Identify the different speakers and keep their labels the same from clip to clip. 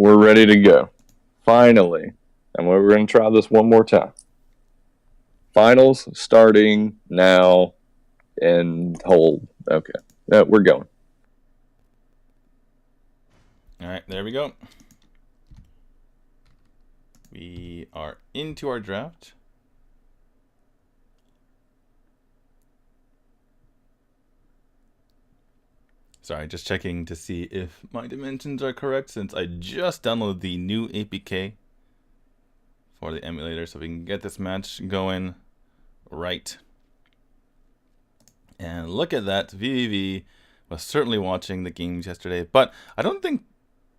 Speaker 1: we're ready to go. Finally. And we're going to try this one more time. Finals starting now and hold. Okay. We're going.
Speaker 2: All right, there we go. We are into our draft. Sorry, just checking to see if my dimensions are correct since I just downloaded the new APK for the emulator so we can get this match going right. And look at that, VVV was certainly watching the games yesterday, but I don't think,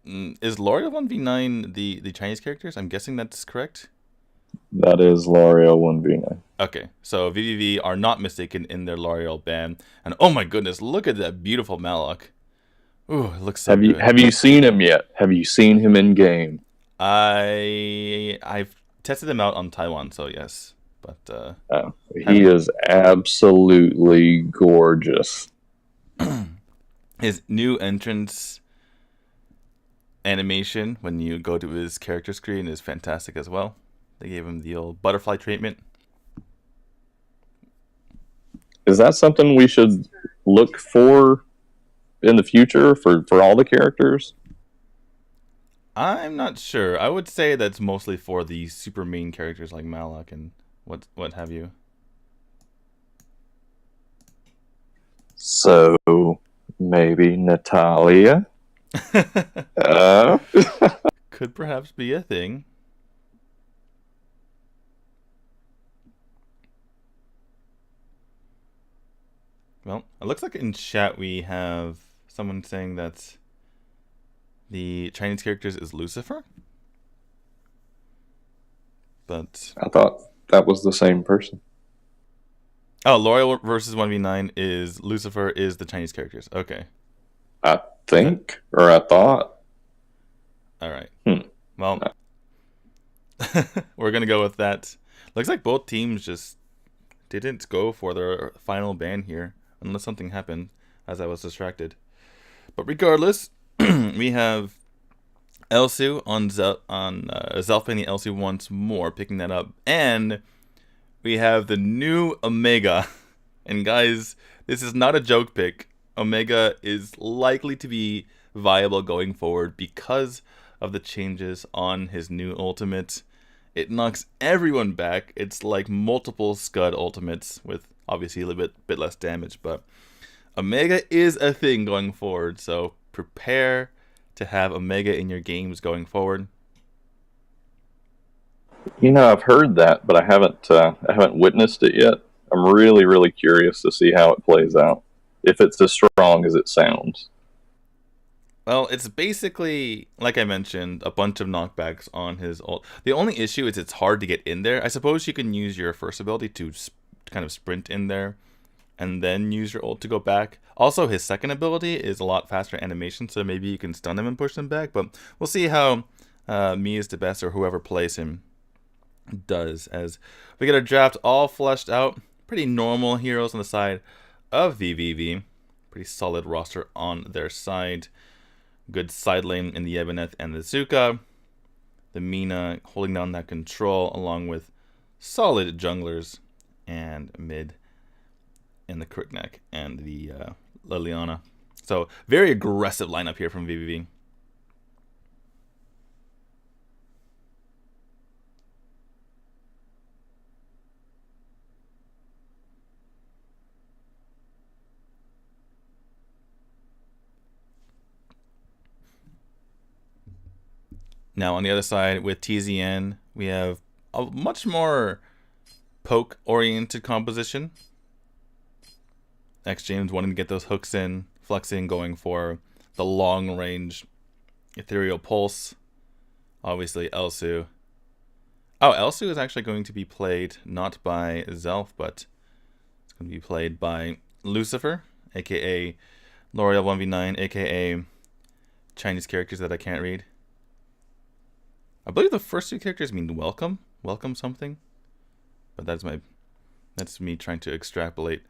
Speaker 2: is L'Oreal 1v9 the Chinese characters? I'm guessing that's correct.
Speaker 1: That is L'Oreal 1v9.
Speaker 2: Okay, so VVV are not mistaken in their L'Oreal ban. And oh my goodness, look at that beautiful Malok. Ooh, it looks so good.
Speaker 1: Have you seen him yet? Have you seen him in game?
Speaker 2: I've tested him out on Taiwan, so yes. But
Speaker 1: he is absolutely gorgeous.
Speaker 2: His new entrance animation when you go to his character screen is fantastic as well. They gave him the old butterfly treatment.
Speaker 1: Is that something we should look for in the future for all the characters?
Speaker 2: I'm not sure. I would say that's mostly for the super main characters like Malok and what have you.
Speaker 1: So maybe Natalia?
Speaker 2: Could perhaps be a thing. Well, it looks like in chat we have someone saying that the Chinese characters is Lucifer. But
Speaker 1: I thought that was the same person.
Speaker 2: Oh, L'Oreal versus 1v9 is Lucifer is the Chinese characters. Okay.
Speaker 1: I think, or I thought.
Speaker 2: All right. Well, we're going to go with that. Looks like both teams just didn't go for their final ban here, unless something happened as I was distracted. But regardless, we have Elsu on ZelphNation Elsu once more, picking that up. And we have the new Omega. And guys, this is not a joke pick. Omega is likely to be viable going forward because of the changes on his new ultimate. It knocks everyone back. It's like multiple Scud ultimates with obviously a little bit less damage. But Omega is a thing going forward. So prepare to have Omega in your games going forward.
Speaker 1: You know, I've heard that, but I haven't witnessed it yet. I'm really, really curious to see how it plays out. If it's as strong as it sounds.
Speaker 2: Well, it's basically, like I mentioned, a bunch of knockbacks on his ult. The only issue is it's hard to get in there. I suppose you can use your first ability to kind of sprint in there and then use your ult to go back. Also, his second ability is a lot faster animation, so maybe you can stun him and push him back. But we'll see how me is the best or whoever plays him does, as we get our draft all fleshed out. Pretty normal heroes on the side of VVV. Pretty solid roster on their side. Good side lane in the Ebeneth and the Zuka. The Mina holding down that control along with solid junglers and mid in the Kriknak and the Liliana. So very aggressive lineup here from VVV. Now on the other side with TZN, we have a much more poke-oriented composition. X James wanting to get those hooks in, flexing, going for the long-range ethereal pulse. Obviously Elsu. Oh, Elsu is actually going to be played not by Zelf, but it's going to be played by Lucifer, aka L'Oreal 1v9, aka Chinese characters that I can't read. I believe the first two characters mean welcome something, but that's me trying to extrapolate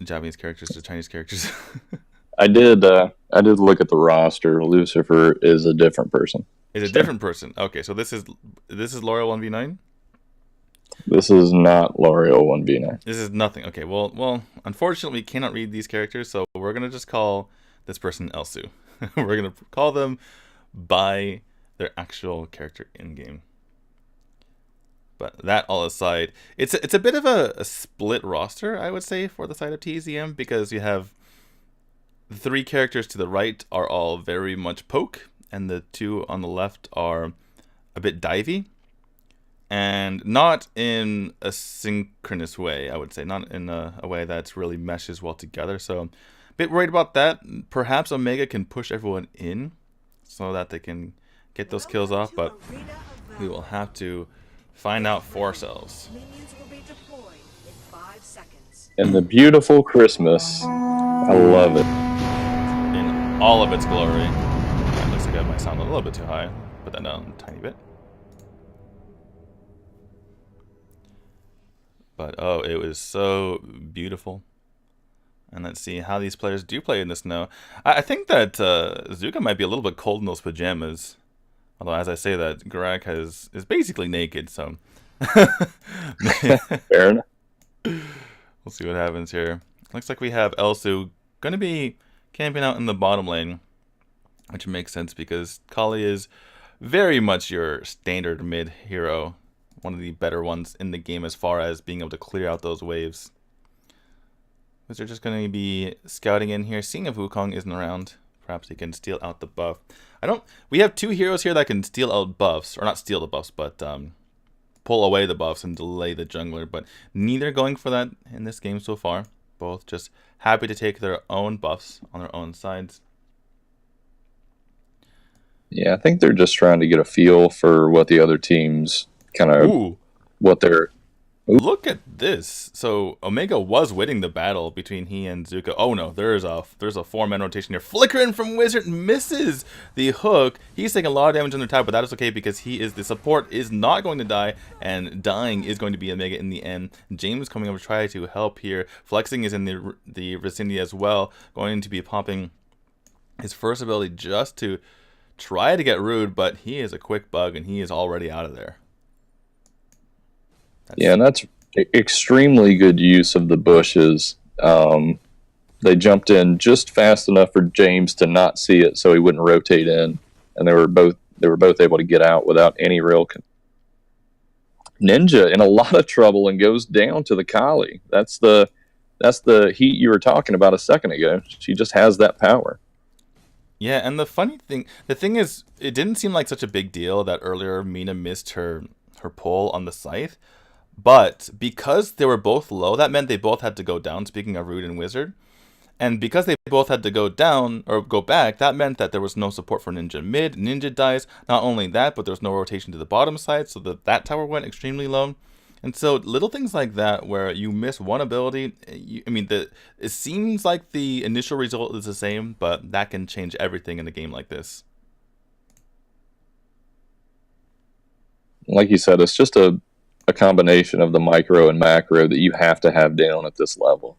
Speaker 2: Japanese characters to Chinese characters.
Speaker 1: I did look at the roster. Lucifer is a different person.
Speaker 2: Is a different person. Okay, so this is L'Oreal 1v9?
Speaker 1: This is not L'Oreal 1v9.
Speaker 2: This is nothing. Okay, well, unfortunately, we cannot read these characters, so we're gonna just call this person Elsu. We're gonna call them by their actual character in game. But that all aside, it's a bit of a split roster, I would say, for the side of TZM, because you have the 3 characters to the right are all very much poke, and the 2 on the left are a bit divey. And not in a synchronous way, I would say. Not in a way that really meshes well together. So, a bit worried about that. Perhaps Omega can push everyone in so that they can get those kills off. But we will have to find out for ourselves.
Speaker 1: And the beautiful Christmas. I love it.
Speaker 2: In all of its glory. It looks like I might sound a little bit too high. Put that down a tiny bit. But oh, it was so beautiful. And let's see how these players do play in the snow. I think that Zuka might be a little bit cold in those pajamas. Although, as I say that, Garak is basically naked, so...
Speaker 1: Fair enough.
Speaker 2: We'll see what happens here. Looks like we have Elsu going to be camping out in the bottom lane. Which makes sense because Kali is very much your standard mid hero. One of the better ones in the game as far as being able to clear out those waves. Because they're just going to be scouting in here, seeing if Wukong isn't around. Perhaps he can steal out the buff. We have 2 heroes here that can steal out buffs, or not steal the buffs, but pull away the buffs and delay the jungler. But neither going for that in this game so far. Both just happy to take their own buffs on their own sides.
Speaker 1: Yeah, I think they're just trying to get a feel for what the other teams kind of what they're.
Speaker 2: Look at this. So Omega was winning the battle between he and Zuka. Oh no, there's a 4-man rotation here. Flickering from Wizard misses the hook. He's taking a lot of damage on the top, but that is okay because the support is not going to die, and dying is going to be Omega in the end. James coming over to try to help here. Flexing is in the vicinity as well, going to be popping his first ability just to try to get Rude, but he is a quick bug and he is already out of there.
Speaker 1: Yeah, and that's extremely good use of the bushes. They jumped in just fast enough for James to not see it, so he wouldn't rotate in, and they were both able to get out without any real. Ninja in a lot of trouble and goes down to the Kali. That's the heat you were talking about a second ago. She just has that power.
Speaker 2: Yeah, and the thing is, it didn't seem like such a big deal that earlier Mina missed her pull on the scythe. But because they were both low, that meant they both had to go down, speaking of Rude and Wizard. And because they both had to go down, or go back, that meant that there was no support for Ninja mid. Ninja dies. Not only that, but there's no rotation to the bottom side, so that tower went extremely low. And so little things like that, where you miss one ability, it seems like the initial result is the same, but that can change everything in a game like this.
Speaker 1: Like you said, it's just a combination of the micro and macro that you have to have down at this level.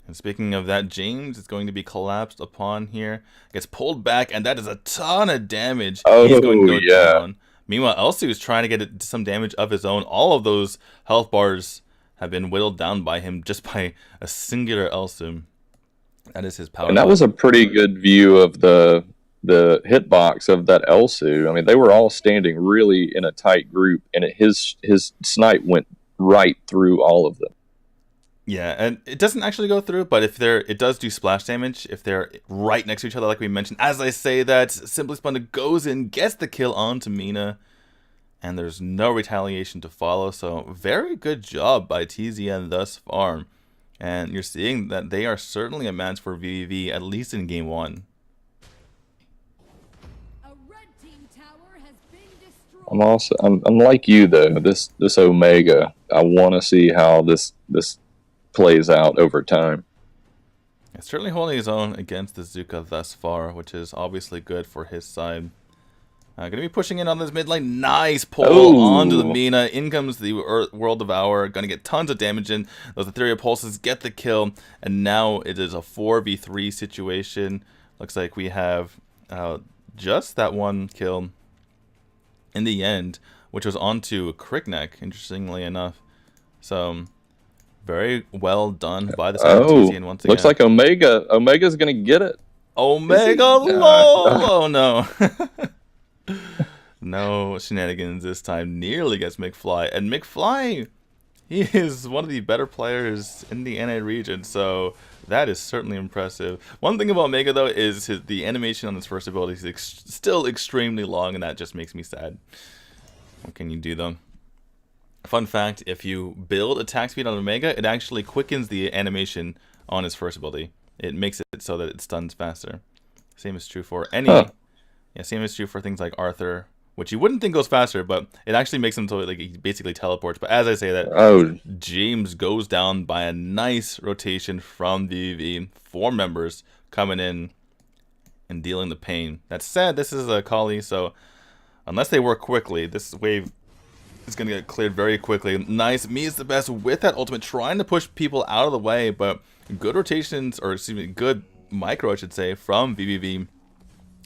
Speaker 2: And speaking of that, James is going to be collapsed upon here. Gets pulled back, and that is a ton of damage.
Speaker 1: Oh,
Speaker 2: he's going to go
Speaker 1: yeah.
Speaker 2: down. Meanwhile, Elsu is trying to get some damage of his own. All of those health bars have been whittled down by him just by a singular Elsu. That is his power.
Speaker 1: And that was a pretty good view of the hitbox of that Elsu. I mean, they were all standing really in a tight group, and his snipe went right through all of them.
Speaker 2: Yeah, and it doesn't actually go through, but it does do splash damage if they're right next to each other, like we mentioned. As I say that, Simply Splendid goes in, gets the kill onto Mina, and there's no retaliation to follow. So very good job by TZN thus far. And you're seeing that they are certainly a match for VVV, at least in game 1.
Speaker 1: I'm like you though. This Omega, I want to see how this plays out over time.
Speaker 2: It's certainly holding his own against the Zuka thus far, which is obviously good for his side. Gonna be pushing in on this mid lane. Nice pull onto the
Speaker 1: Oh,
Speaker 2: Mina. In comes the World Devourer. Gonna get tons of damage in. Those Ethereal Pulses get the kill. And now it is a 4v3 situation. Looks like we have just that one kill in the end, which was onto Crickneck, interestingly enough. So, very well done by the side of TZN once again.
Speaker 1: looks like Omega's gonna get it.
Speaker 2: Omega low! Oh no. No shenanigans this time. Nearly gets McFly. And McFly, he is one of the better players in the NA region, so that is certainly impressive. One thing about Omega, though, is the animation on his first ability is still extremely long, and that just makes me sad. What can you do, though? Fun fact, if you build attack speed on Omega, it actually quickens the animation on his first ability. It makes it so that it stuns faster. Same is true for any... Yeah, same is true for things like Arthur, which you wouldn't think goes faster, but it actually makes him so like he basically teleports. But as I say that, James goes down by a nice rotation from VVV. 4 members coming in and dealing the pain. That said, this is a Kali, so unless they work quickly, this wave is going to get cleared very quickly. Nice. Me is the best with that ultimate, trying to push people out of the way, but good rotations, or excuse me, good micro, I should say, from VVV.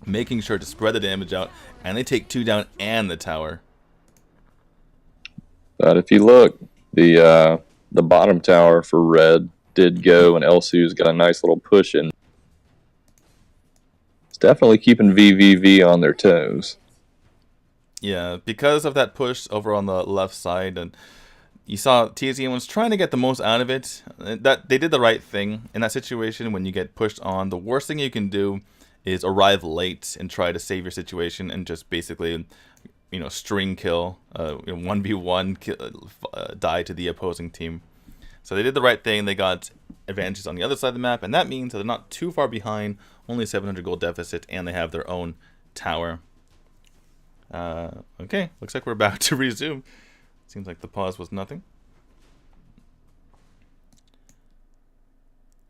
Speaker 2: Making sure to spread the damage out, and they take 2 down and the tower.
Speaker 1: But if you look, the bottom tower for red did go, and Elsu's got a nice little push in. It's definitely keeping VVV on their toes.
Speaker 2: Yeah, because of that push over on the left side, and you saw TZN was trying to get the most out of it. That they did the right thing in that situation. When you get pushed on, the worst thing you can do is arrive late and try to save your situation and just basically, string kill, 1v1 die to the opposing team. So they did the right thing. They got advantages on the other side of the map, and that means that they're not too far behind, only 700 gold deficit, and they have their own tower. Okay, looks like we're about to resume. Seems like the pause was nothing.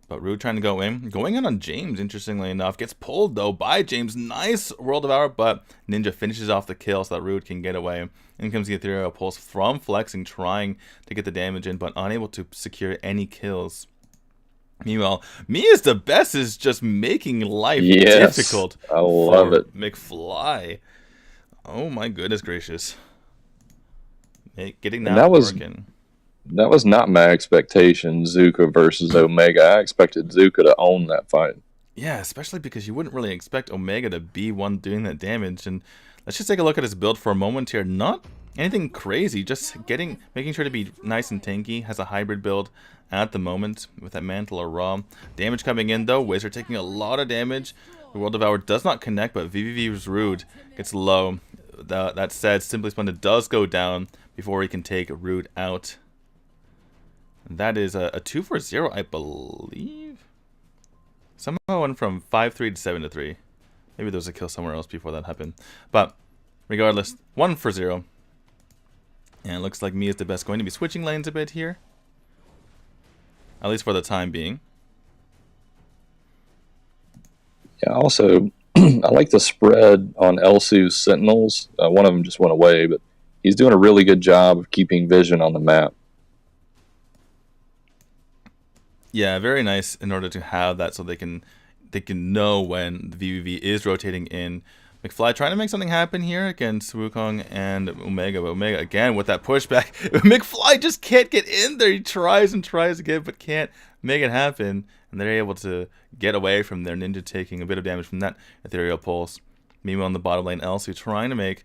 Speaker 2: But Rude trying to go in. Going in on James, interestingly enough. Gets pulled, though, by James. Nice World Devourer, but Ninja finishes off the kill so that Rude can get away. In comes the Ethereal Pulse from Flexing, trying to get the damage in, but unable to secure any kills. Meanwhile, Me is the Best is just making life difficult.
Speaker 1: I love it.
Speaker 2: McFly. Oh, my goodness gracious. Getting that working.
Speaker 1: That was not my expectation, Zuka versus Omega. I expected Zuka to own that fight.
Speaker 2: Yeah, especially because you wouldn't really expect Omega to be one doing that damage. And let's just take a look at his build for a moment here. Not anything crazy, just making sure to be nice and tanky. Has a hybrid build at the moment with that Mantle or Raw. Damage coming in, though. Wizard taking a lot of damage. The World Devourer does not connect, but VVV's Rude gets low. That said, Simply Splendid does go down before he can take Rude out. That is a 2 for 0, I believe. Somehow went from 5-3 to 7-3. Maybe there was a kill somewhere else before that happened. But regardless, 1 for 0. And it looks like Me is the Best going to be switching lanes a bit here. At least for the time being.
Speaker 1: Yeah, also, I like the spread on Elsu's Sentinels. One of them just went away, but he's doing a really good job of keeping vision on the map.
Speaker 2: Yeah, very nice in order to have that so they can know when the VVV is rotating in. McFly trying to make something happen here against Wukong and Omega. But Omega, again, with that pushback. McFly just can't get in there. He tries and tries again, but can't make it happen. And they're able to get away from their Ninja taking a bit of damage from that Ethereal Pulse. Meanwhile, in the bottom lane, Elsu trying to make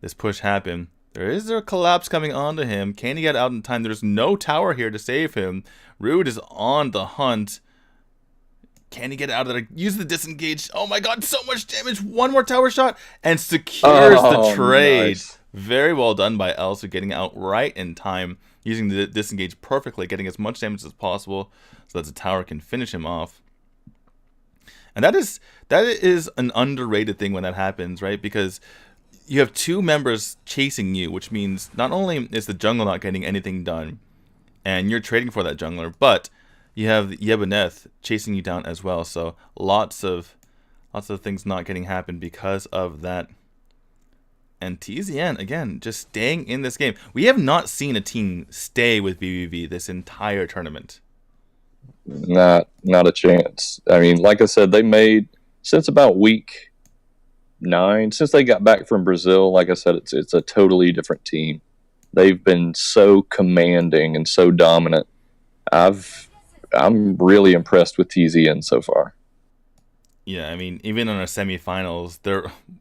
Speaker 2: this push happen. There is a collapse coming onto him. Can he get out in time? There's no tower here to save him. Rude is on the hunt. Can he get out of there? Use the disengage. Oh my god, so much damage. One more tower shot and secures the trade. Nice. Very well done by Elsu, getting out right in time. Using the disengage perfectly, getting as much damage as possible so that the tower can finish him off. And that is an underrated thing when that happens, right? Because you have 2 members chasing you, which means not only is the jungle not getting anything done, and you're trading for that jungler, but you have Yebeneth chasing you down as well. So lots of things not getting happen because of that. And TZN, again, just staying in this game. We have not seen a team stay with VVV this entire tournament.
Speaker 1: Not a chance. I mean, like I said, they made, since about week 9, since they got back from Brazil, like I said, it's a totally different team. They've been so commanding and so dominant. I'm really impressed with TZN so far.
Speaker 2: Yeah, I mean, even in our semifinals,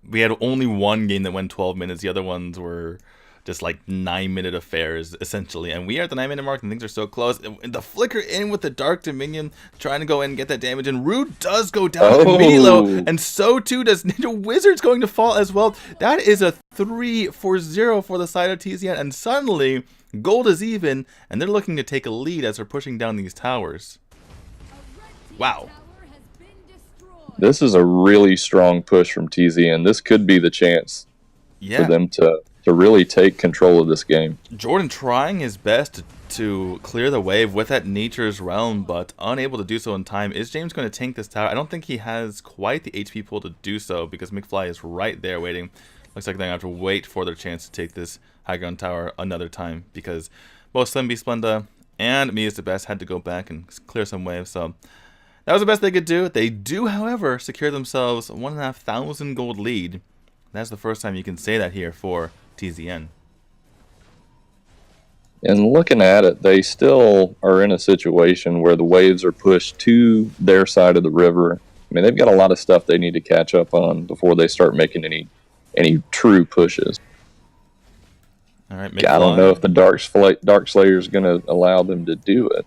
Speaker 2: we had only one game that went 12 minutes. The other ones were just like 9-minute affairs, essentially. And we are at the 9-minute mark, and things are so close. The flicker in with the Dark Dominion, trying to go in and get that damage. And Rude does go down immediately, and so too does Ninja Wizard's going to fall as well. That is a 3-4-0 for the side of TZN. And suddenly, gold is even, and they're looking to take a lead as they're pushing down these towers. Wow.
Speaker 1: This is a really strong push from TZN. This could be the chance for them to really take control of this game.
Speaker 2: Jordan trying his best to clear the wave with that Nature's Realm, but unable to do so in time. Is James going to tank this tower? I don't think he has quite the HP pool to do so because McFly is right there waiting. Looks like they're going to have to wait for their chance to take this high ground tower another time because both Slimby, Splenda, and Me is the Best had to go back and clear some waves. So that was the best they could do. They do, however, secure themselves 1,500 gold lead. That's the first time you can say that here for TZN.
Speaker 1: And looking at it, they still are in a situation where the waves are pushed to their side of the river. I mean, they've got a lot of stuff they need to catch up on before they start making any true pushes.
Speaker 2: All right,
Speaker 1: I don't know if the Dark Slayer is going to allow them to do it.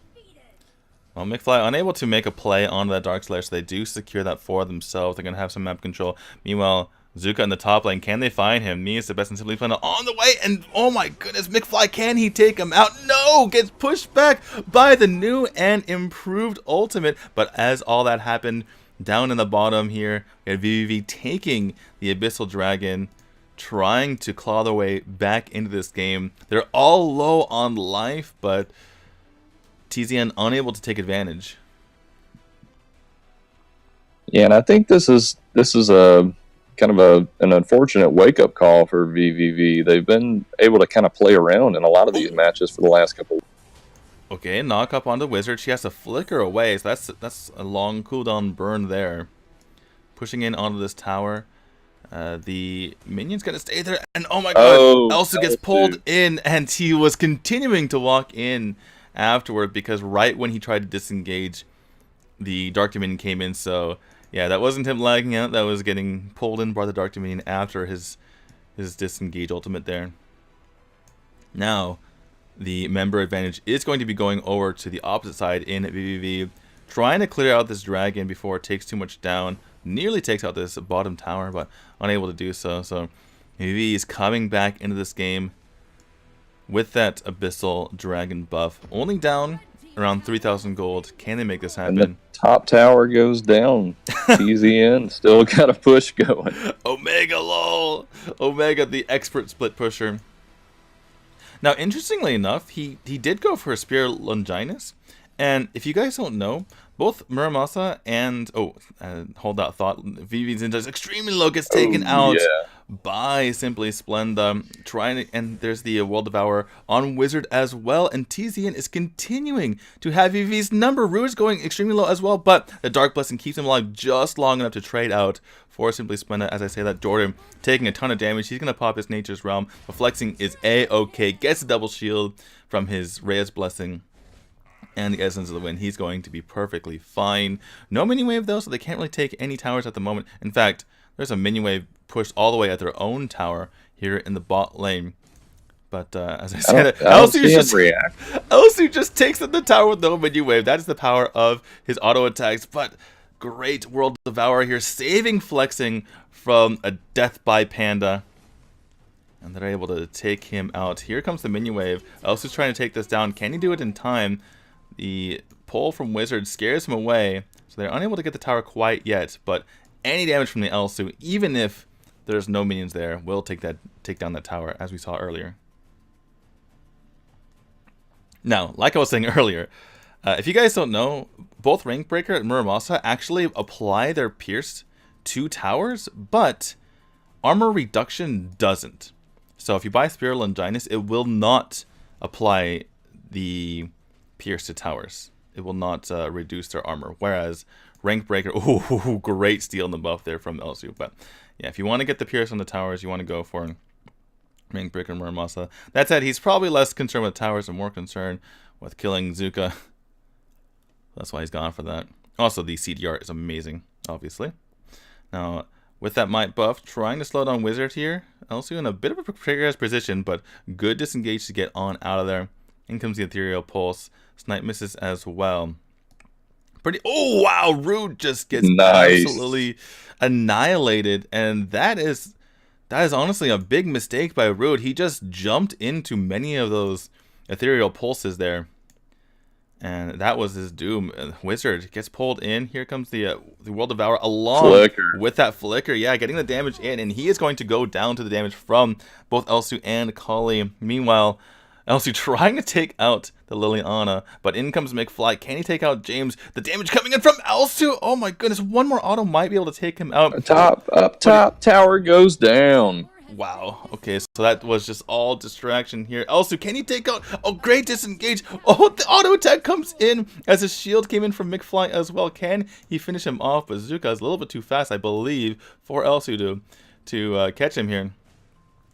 Speaker 2: Well, McFly unable to make a play on that Dark Slayer, so they do secure that for themselves. They're going to have some map control. Meanwhile, Zuka in the top lane, can they find him? Me is the best and Simply Splenda on the way, and oh my goodness, McFly, can he take him out? No! Gets pushed back by the new and improved ultimate. But as all that happened, down in the bottom here, we had VVV taking the Abyssal Dragon, trying to claw their way back into this game. They're all low on life, but TZN unable to take advantage.
Speaker 1: Yeah, and I think this is a kind of an unfortunate wake-up call for VVV. They've been able to kind of play around in a lot of these matches for the last couple.
Speaker 2: Okay, knock up on the Wizard. She has to flicker away, so that's a long cooldown burn there. Pushing in onto this tower. The minion's gonna stay there, and oh my god, Elsu gets pulled in, and he was continuing to walk in afterward because right when he tried to disengage, the Dark Dominion came in. So yeah, that wasn't him lagging out, that was getting pulled in by the Dark Dominion after his disengage ultimate there. Now the member advantage is going to be going over to the opposite side in VVV, trying to clear out this dragon before it takes too much down. Nearly takes out this bottom tower, but unable to do so. So VVV is coming back into this game with that Abyssal Dragon buff, only down around 3,000 gold. Can they make this happen?
Speaker 1: And the top tower goes down. TZN still got a push going.
Speaker 2: Omega, lol. Omega, the expert split pusher. Now, interestingly enough, he did go for a Spear Longinus. And if you guys don't know, both Muramasa and hold that thought, VV's Zinja's extremely low gets taken out by Simply Splenda, and there's the World Devourer on Wizard as well, and TZN is continuing to have VV's number. Rude's going extremely low as well, but the Dark Blessing keeps him alive just long enough to trade out for Simply Splenda. As I say that, Jordan taking a ton of damage. He's going to pop his Nature's Realm. The flexing is A-okay, gets a double shield from his Reyes Blessing and the Essence of the Wind. He's going to be perfectly fine. No mini wave though, so they can't really take any towers at the moment. In fact, there's a mini wave pushed all the way at their own tower here in the bot lane. But as I said, Elsu just takes at the tower with no mini wave. That is the power of his auto attacks. But great World Devourer here, saving flexing from a death by Panda. And they're able to take him out. Here comes the mini wave. Elsu's trying to take this down. Can he do it in time? The pull from Wizard scares him away, so they're unable to get the tower quite yet. But any damage from the Elsu, even if there's no minions there, will take down that tower, as we saw earlier. Now, like I was saying earlier, if you guys don't know, both Rankbreaker and Muramasa actually apply their Pierce to towers, but armor reduction doesn't. So if you buy Spiral Longinus, it will not apply the pierce to towers. It will not reduce their armor. Whereas Rank Breaker, ooh, great steal in the buff there from Elsu. But yeah, if you want to get the pierce on the towers, you want to go for Rank Breaker Muramasa. That said, he's probably less concerned with towers and more concerned with killing Zuka. That's why he's gone for that. Also, the CDR is amazing, obviously. Now, with that might buff, trying to slow down Wizard here. Elsu in a bit of a precarious position, but good disengage to get on out of there. In comes the Ethereal Pulse. Snipe misses as well. Pretty. Oh, wow. Rude just gets absolutely annihilated. And that is honestly a big mistake by Rude. He just jumped into many of those Ethereal Pulses there. And that was his doom. Wizard gets pulled in. Here comes the World Devourer along with that Flicker. Yeah, getting the damage in. And he is going to go down to the damage from both Elsu and Kali. Meanwhile, Elsu trying to take out the Liliana. But in comes McFly. Can he take out James? The damage coming in from Elsu. Oh my goodness. One more auto might be able to take him out.
Speaker 1: Up top. Tower goes down.
Speaker 2: Wow. Okay, so that was just all distraction here. Elsu, can he take out? Oh, great disengage. Oh, the auto attack comes in as his shield came in from McFly as well. Can he finish him off? But Zuka is a little bit too fast, I believe, for Elsu to catch him here.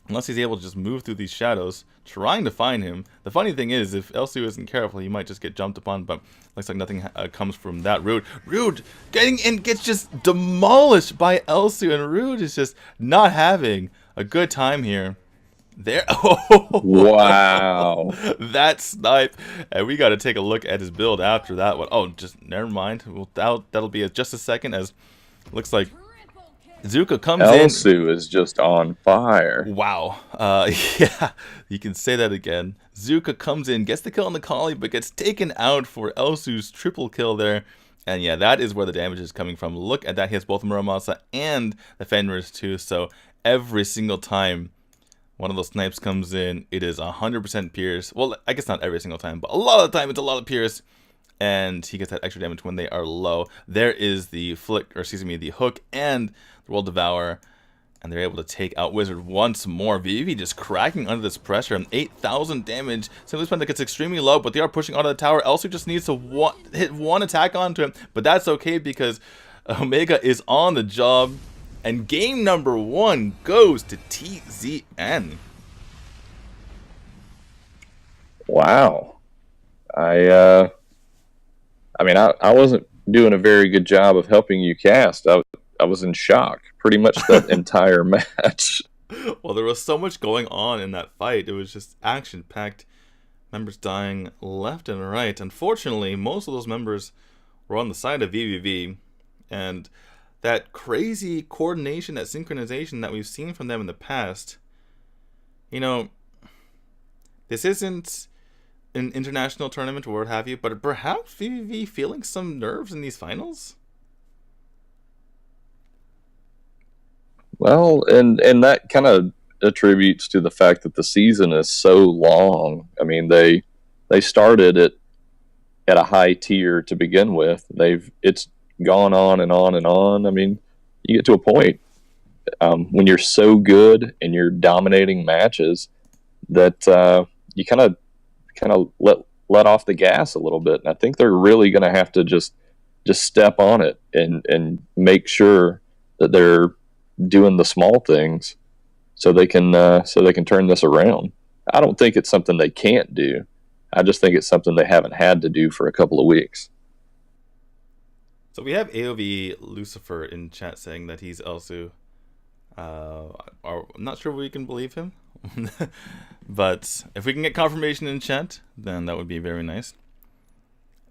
Speaker 2: Unless he's able to just move through these shadows, trying to find him. The funny thing is, if Elsu isn't careful, he might just get jumped upon, but looks like nothing comes from that. Rude getting in, gets just demolished by Elsu, and Rude is just not having a good time here. There. Oh,
Speaker 1: wow.
Speaker 2: That snipe. And we got to take a look at his build after that one. Oh, just never mind. Well, that'll be just a second, as looks like Zuka comes in.
Speaker 1: Elsu is just on fire.
Speaker 2: Wow. Yeah, you can say that again. Zuka comes in, gets the kill on the Kali, but gets taken out for Elsu's triple kill there. And yeah, that is where the damage is coming from. Look at that, hits both Muramasa and the Fenris too. So every single time one of those snipes comes in, it is 100% pierce. Well, I guess not every single time, but a lot of the time it's a lot of pierce. And he gets that extra damage when they are low. There is the the hook and the World Devourer. And they're able to take out Wizard once more. veniVidivici just cracking under this pressure. 8,000 damage. Simply Spend gets extremely low, but they are pushing out of the tower. Elsu just needs to hit one attack onto him. But that's okay because Omega is on the job. And game number 1 goes to TZN.
Speaker 1: Wow. I mean, I wasn't doing a very good job of helping you cast. I was in shock pretty much that entire match.
Speaker 2: Well, there was so much going on in that fight. It was just action-packed. Members dying left and right. Unfortunately, most of those members were on the side of veniVidivici. And that crazy coordination, that synchronization that we've seen from them in the past, you know, this isn't an international tournament or what have you, but perhaps veniVidivici feeling some nerves in these finals?
Speaker 1: Well, and that kind of attributes to the fact that the season is so long. I mean, they started it at a high tier to begin with. It's gone on and on and on. I mean, you get to a point when you're so good and you're dominating matches that you kind of let off the gas a little bit. And I think they're really going to have to just step on it and make sure that they're doing the small things so they can turn this around. I don't think it's something they can't do. I just think it's something they haven't had to do for a couple of weeks.
Speaker 2: So we have AOV Lucifer in chat saying that he's Elsu. I'm not sure we can believe him. But if we can get confirmation in chat, then that would be very nice.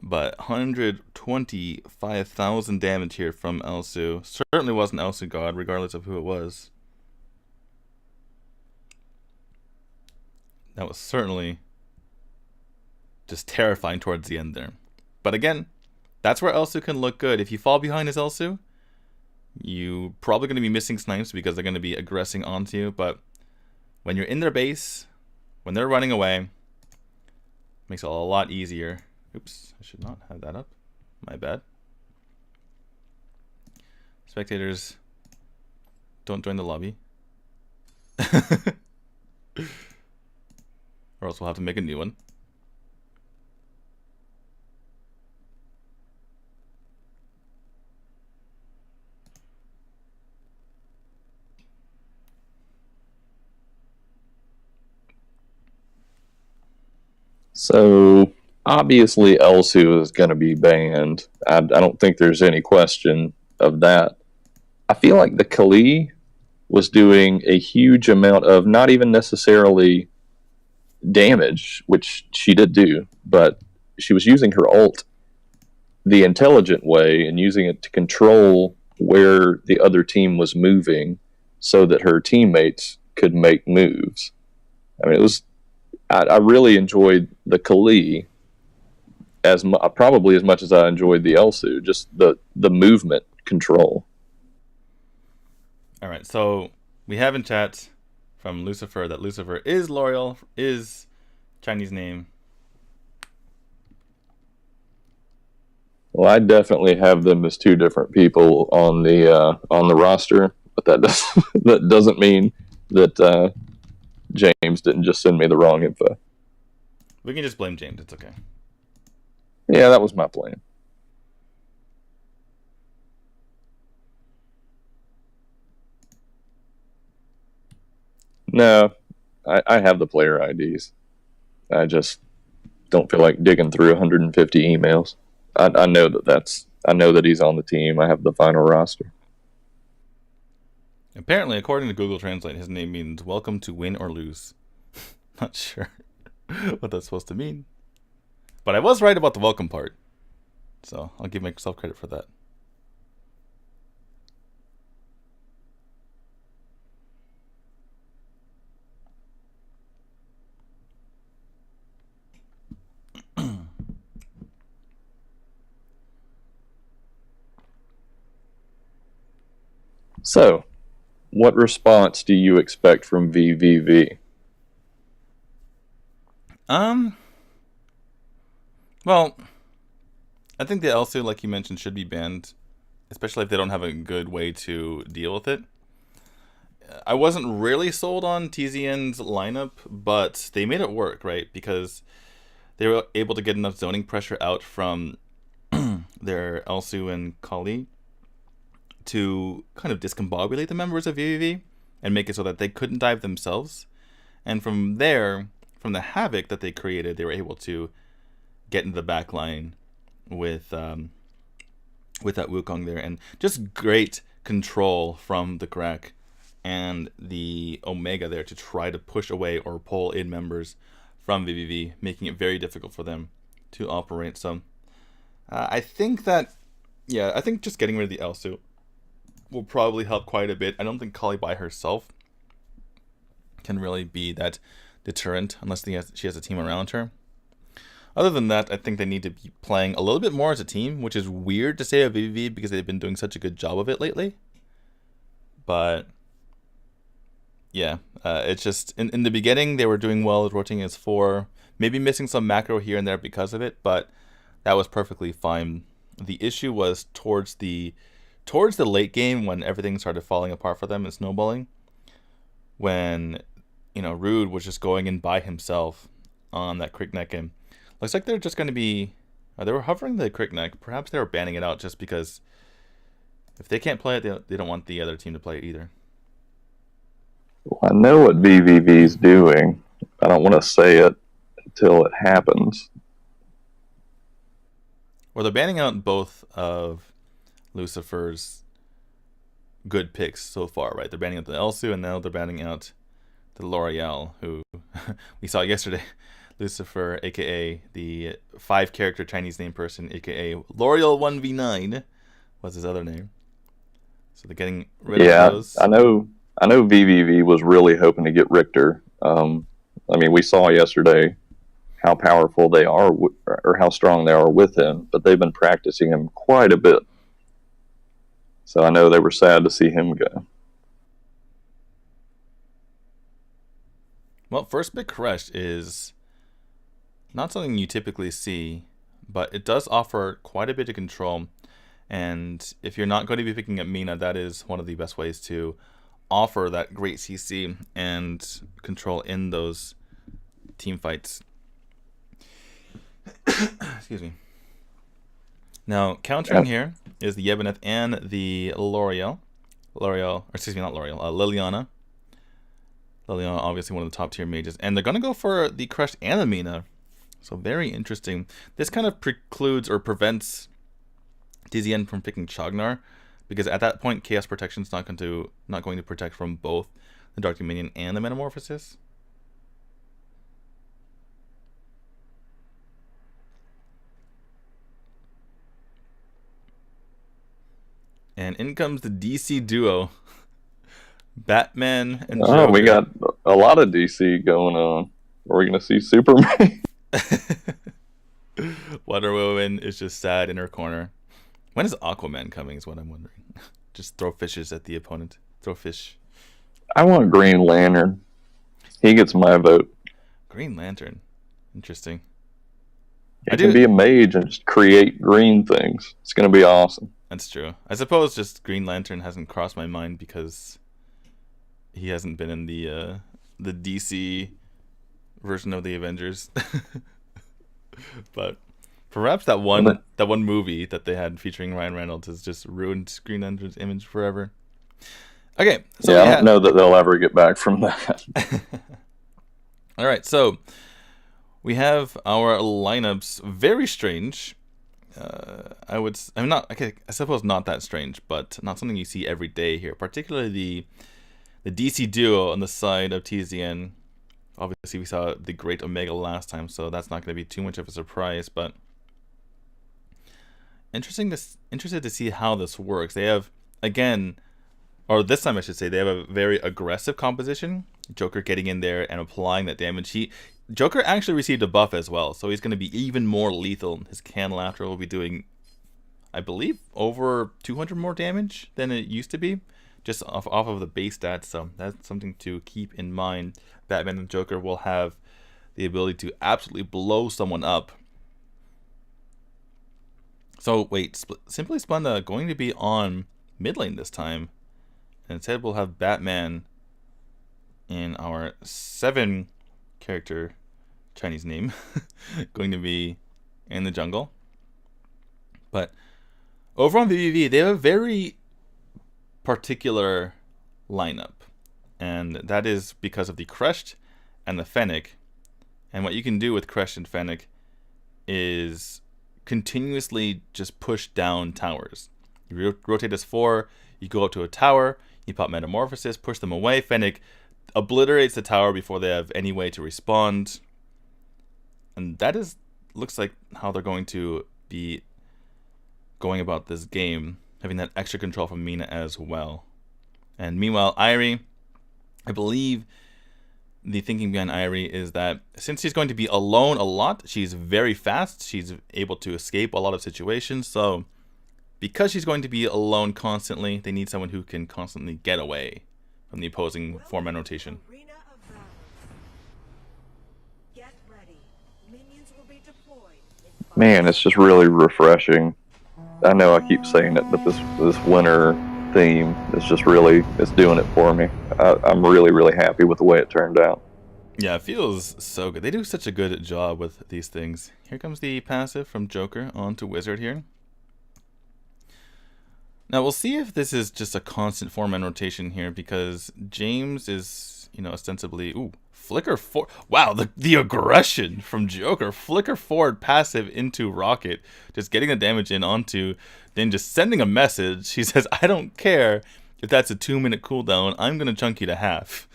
Speaker 2: But 125,000 damage here from Elsu. Certainly wasn't Elsu God, regardless of who it was. That was certainly just terrifying towards the end there. But again, that's where Elsu can look good. If you fall behind as Elsu, you're probably going to be missing snipes because they're going to be aggressing onto you. But when you're in their base, when they're running away, it makes it a lot easier. Oops, I should not have that up. My bad. Spectators, don't join the lobby. Or else we'll have to make a new one.
Speaker 1: So obviously Elsu is going to be banned. I don't think there's any question of that. I feel like the Kali was doing a huge amount of not even necessarily damage, which she did do, but she was using her ult the intelligent way and using it to control where the other team was moving so that her teammates could make moves. I mean, it was. I really enjoyed the Kali probably as much as I enjoyed the Elsu. Just the movement control.
Speaker 2: All right, so we have in chat from Lucifer that Lucifer is L'Oreal, is Chinese name.
Speaker 1: Well, I definitely have them as two different people on the roster, but that doesn't mean that James didn't just send me the wrong info.
Speaker 2: We can just blame James. It's okay.
Speaker 1: Yeah, that was my plan. No, I have the player IDs. I just don't feel like digging through 150 emails. I know that he's on the team. I have the final roster.
Speaker 2: Apparently, according to Google Translate, his name means "welcome to win or lose." Not sure what that's supposed to mean, but I was right about the welcome part, so I'll give myself credit for that.
Speaker 1: So, what response do you expect from VVV?
Speaker 2: Well, I think the Elsu, like you mentioned, should be banned, especially if they don't have a good way to deal with it. I wasn't really sold on TZN's lineup, but they made it work, right? Because they were able to get enough zoning pressure out from their Elsu and Kali to kind of discombobulate the members of VVV and make it so that they couldn't dive themselves. And from there, from the havoc that they created, they were able to get into the back line with that Wukong there, and just great control from the Crack and the Omega there to try to push away or pull in members from VVV, making it very difficult for them to operate. So I think just getting rid of the Elsu will probably help quite a bit. I don't think Kali by herself can really be that deterrent unless she has a team around her. Other than that, I think they need to be playing a little bit more as a team, which is weird to say of VVV because they've been doing such a good job of it lately. But yeah, it's just in the beginning they were doing well with rotating as 4, maybe missing some macro here and there because of it, but that was perfectly fine. The issue was towards the late game when everything started falling apart for them and snowballing. When Rude was just going in by himself on that Crick Neck, and looks like they're just going to be they were hovering the Crick Neck. Perhaps they were banning it out just because if they can't play it, they don't want the other team to play it either.
Speaker 1: Well, I know what VVV's doing. I don't want to say it until it happens.
Speaker 2: Well, they're banning out both of Lucifer's good picks so far, right? They're banning out the Elsu, and now they're banning out the L'Oreal, who we saw yesterday. Lucifer, aka the 5-character Chinese name person, aka L'Oreal 1v9 was his other name. So they're getting rid of those.
Speaker 1: I know VVV was really hoping to get Richter. I mean, we saw yesterday how powerful they are, or how strong they are with him, but they've been practicing him quite a bit. So I know they were sad to see him go.
Speaker 2: Well, first pick Crush is not something you typically see, but it does offer quite a bit of control. And if you're not going to be picking up Mina, that is one of the best ways to offer that great CC and control in those team fights. Excuse me. Now, countering here is the Yeboneth and the Liliana. Liliana, obviously one of the top tier mages. And they're going to go for the Crushed and the Mina. So very interesting. This kind of precludes or prevents TZN from picking Chagnar, because at that point, Chaos Protection is not going to protect from both the Dark Dominion and the Metamorphosis. And in comes the DC duo, Batman and Joker.
Speaker 1: Oh, we got a lot of DC going on. Are we going to see Superman?
Speaker 2: Wonder Woman is just sad in her corner. When is Aquaman coming is what I'm wondering. Just throw fishes at the opponent. Throw fish.
Speaker 1: I want Green Lantern. He gets my vote.
Speaker 2: Green Lantern. Interesting.
Speaker 1: He can be a mage and just create green things. It's going to be awesome.
Speaker 2: That's true. I suppose just Green Lantern hasn't crossed my mind because he hasn't been in the DC version of the Avengers. But perhaps that one movie that they had featuring Ryan Reynolds has just ruined Green Lantern's image forever. Okay, so
Speaker 1: yeah, I don't know that they'll ever get back from that.
Speaker 2: All right, so we have our lineups. Very strange. I suppose not that strange, but not something you see every day here. Particularly the DC duo on the side of TZN. Obviously, we saw the Great Omega last time, so that's not going to be too much of a surprise. But interested to see how this works. They have, again, or this time I should say, they have a very aggressive composition. Joker getting in there and applying that damage. Joker actually received a buff as well, so he's going to be even more lethal. His Candelabra will be doing, I believe, over 200 more damage than it used to be, just off of the base stats, so that's something to keep in mind. Batman and Joker will have the ability to absolutely blow someone up. So, wait, Simply Splenda going to be on mid lane this time, and instead we'll have Batman in our 7-character Chinese name going to be in the jungle. But over on VVV, they have a very particular lineup, and that is because of the Crushed and the Fennec. And what you can do with Crushed and Fennec is continuously just push down towers. You rotate as 4, you go up to a tower, you pop Metamorphosis, push them away. Fennec obliterates the tower before they have any way to respond. And that looks like how they're going to be going about this game, having that extra control from Mina as well. And meanwhile, Irie, I believe the thinking behind Irie is that since she's going to be alone a lot, she's very fast, she's able to escape a lot of situations. So because she's going to be alone constantly, they need someone who can constantly get away from the opposing 4-man rotation.
Speaker 1: Man, it's just really refreshing. I know I keep saying it, but this winter theme is just really, it's doing it for me. I'm really, really happy with the way it turned out.
Speaker 2: Yeah, it feels so good. They do such a good job with these things. Here comes the passive from Joker onto Wizard here. Now we'll see if this is just a constant 4-man rotation here, because James is, ostensibly, flicker forward. Wow, the aggression from Joker. Flicker forward passive into Rocket, just getting the damage in onto, then just sending a message. He says, I don't care if that's a 2-minute cooldown, I'm gonna chunk you to half.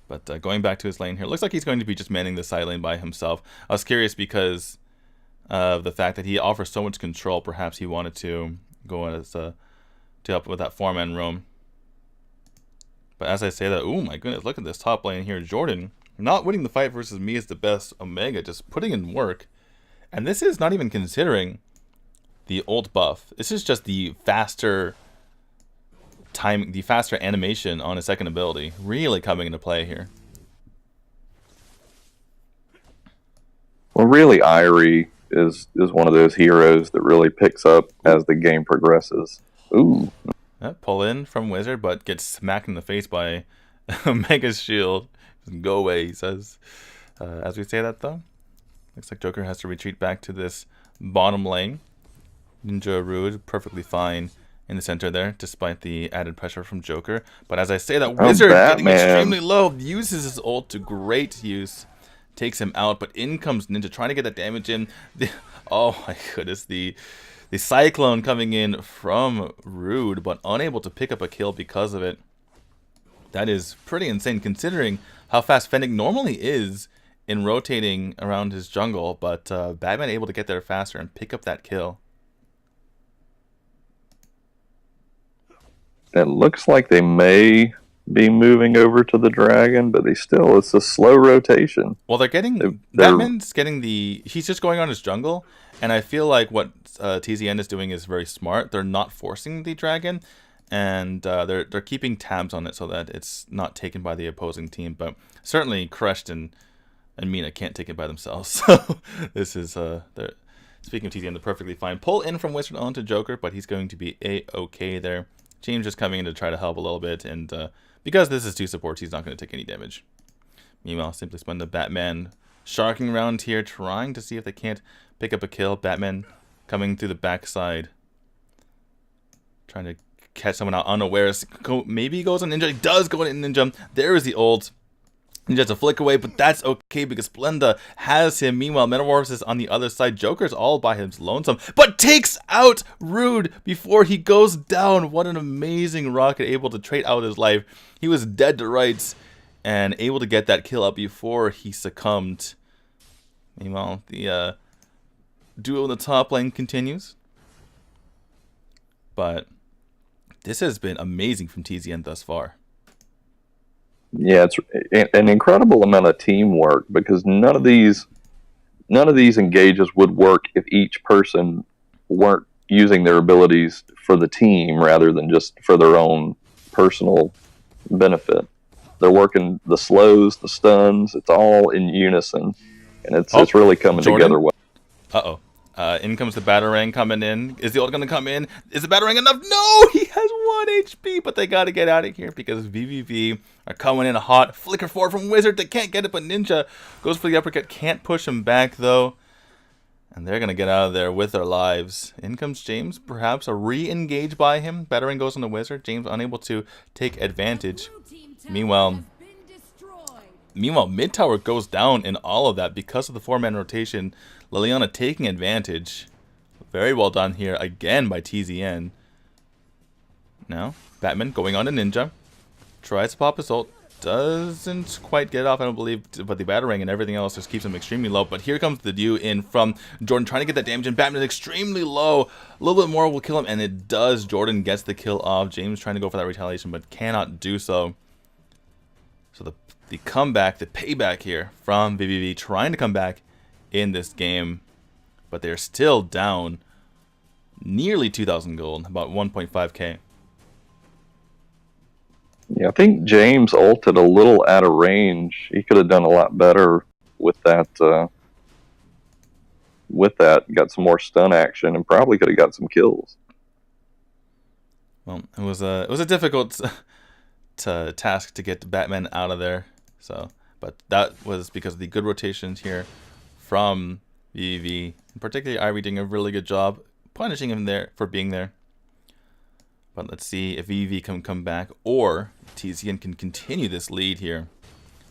Speaker 2: But going back to his lane here, looks like he's going to be just manning the side lane by himself. I was curious because of the fact that he offers so much control. Perhaps he wanted to go as to help with that 4-man roam. But as I say that, oh my goodness, look at this top lane here. Jordan not winning the fight versus me is the best. Omega just putting in work. And this is not even considering the ult buff. This is just the faster time, the faster animation on his second ability really coming into play here.
Speaker 1: Well, really, Irie is one of those heroes that really picks up as the game progresses. Ooh.
Speaker 2: Pull in from Wizard, but gets smacked in the face by Mega's shield. Go away, he says. As we say that, though, looks like Joker has to retreat back to this bottom lane. Ninja Rude perfectly fine in the center there, despite the added pressure from Joker. But as I say that, Wizard getting extremely low, uses his ult to great use, takes him out, but in comes Ninja trying to get that damage in. Oh my goodness, the Cyclone coming in from Rude, but unable to pick up a kill because of it. That is pretty insane considering how fast Fennec normally is in rotating around his jungle, but Batman able to get there faster and pick up that kill.
Speaker 1: It looks like they may be moving over to the dragon, but it's a slow rotation.
Speaker 2: Well, Batman's getting he's just going on his jungle, and I feel like what TZN is doing is very smart. They're not forcing the dragon, and they're keeping tabs on it so that it's not taken by the opposing team. But certainly Crushed and Mina can't take it by themselves. So this is speaking of TZN, they're perfectly fine. Pull in from Wizard onto Joker, but he's going to be A-okay there. James just coming in to try to help a little bit, and because this is 2 supports, he's not going to take any damage. Meanwhile, Simply Spun the Batman sharking around here, trying to see if they can't pick up a kill. Batman coming through the backside, trying to catch someone out unawares. Maybe he goes on Ninja. He does go on Ninja. There is the ult. Ninja has a flick away, but that's okay because Splenda has him. Meanwhile, Metamorphosis on the other side. Joker's all by his lonesome, but takes out Rude before he goes down. What an amazing rocket, able to trade out his life. He was dead to rights and able to get that kill up before he succumbed. Meanwhile, the duo in the top lane continues. But this has been amazing from TZN thus far.
Speaker 1: Yeah, it's an incredible amount of teamwork because none of these engages would work if each person weren't using their abilities for the team rather than just for their own personal benefit. They're working the slows, the stuns, it's all in unison, and it's really coming together well.
Speaker 2: Uh-oh. In comes the Batarang coming in. Is the ult going to come in? Is the Batarang enough? No! He has 1 HP, but they got to get out of here because VVV are coming in hot. Flicker forward from Wizard. They can't get it, but Ninja goes for the uppercut. Can't push him back, though. And they're going to get out of there with their lives. In comes James. Perhaps a re-engage by him. Batarang goes on the Wizard. James unable to take advantage. Meanwhile, mid tower goes down in all of that because of the 4-man rotation. Liliana taking advantage. Very well done here again by TZN. Now, Batman going on to Ninja. Tries to pop his ult. Doesn't quite get off, I don't believe, but the Batarang and everything else just keeps him extremely low. But here comes the Dew in from Jordan trying to get that damage, and Batman is extremely low. A little bit more will kill him, and it does. Jordan gets the kill off. James trying to go for that retaliation, but cannot do so. So the comeback, the payback here from VVV, trying to come back in this game, but they're still down nearly 2,000 gold, about 1.5k.
Speaker 1: Yeah, I think James ulted a little out of range. He could have done a lot better with that. Got some more stun action and probably could have got some kills.
Speaker 2: Well, it was a difficult task to get Batman out of there. So, but that was because of the good rotations here from VVV, and particularly Irie doing a really good job punishing him there for being there. But let's see if VVV can come back or TZN can continue this lead here.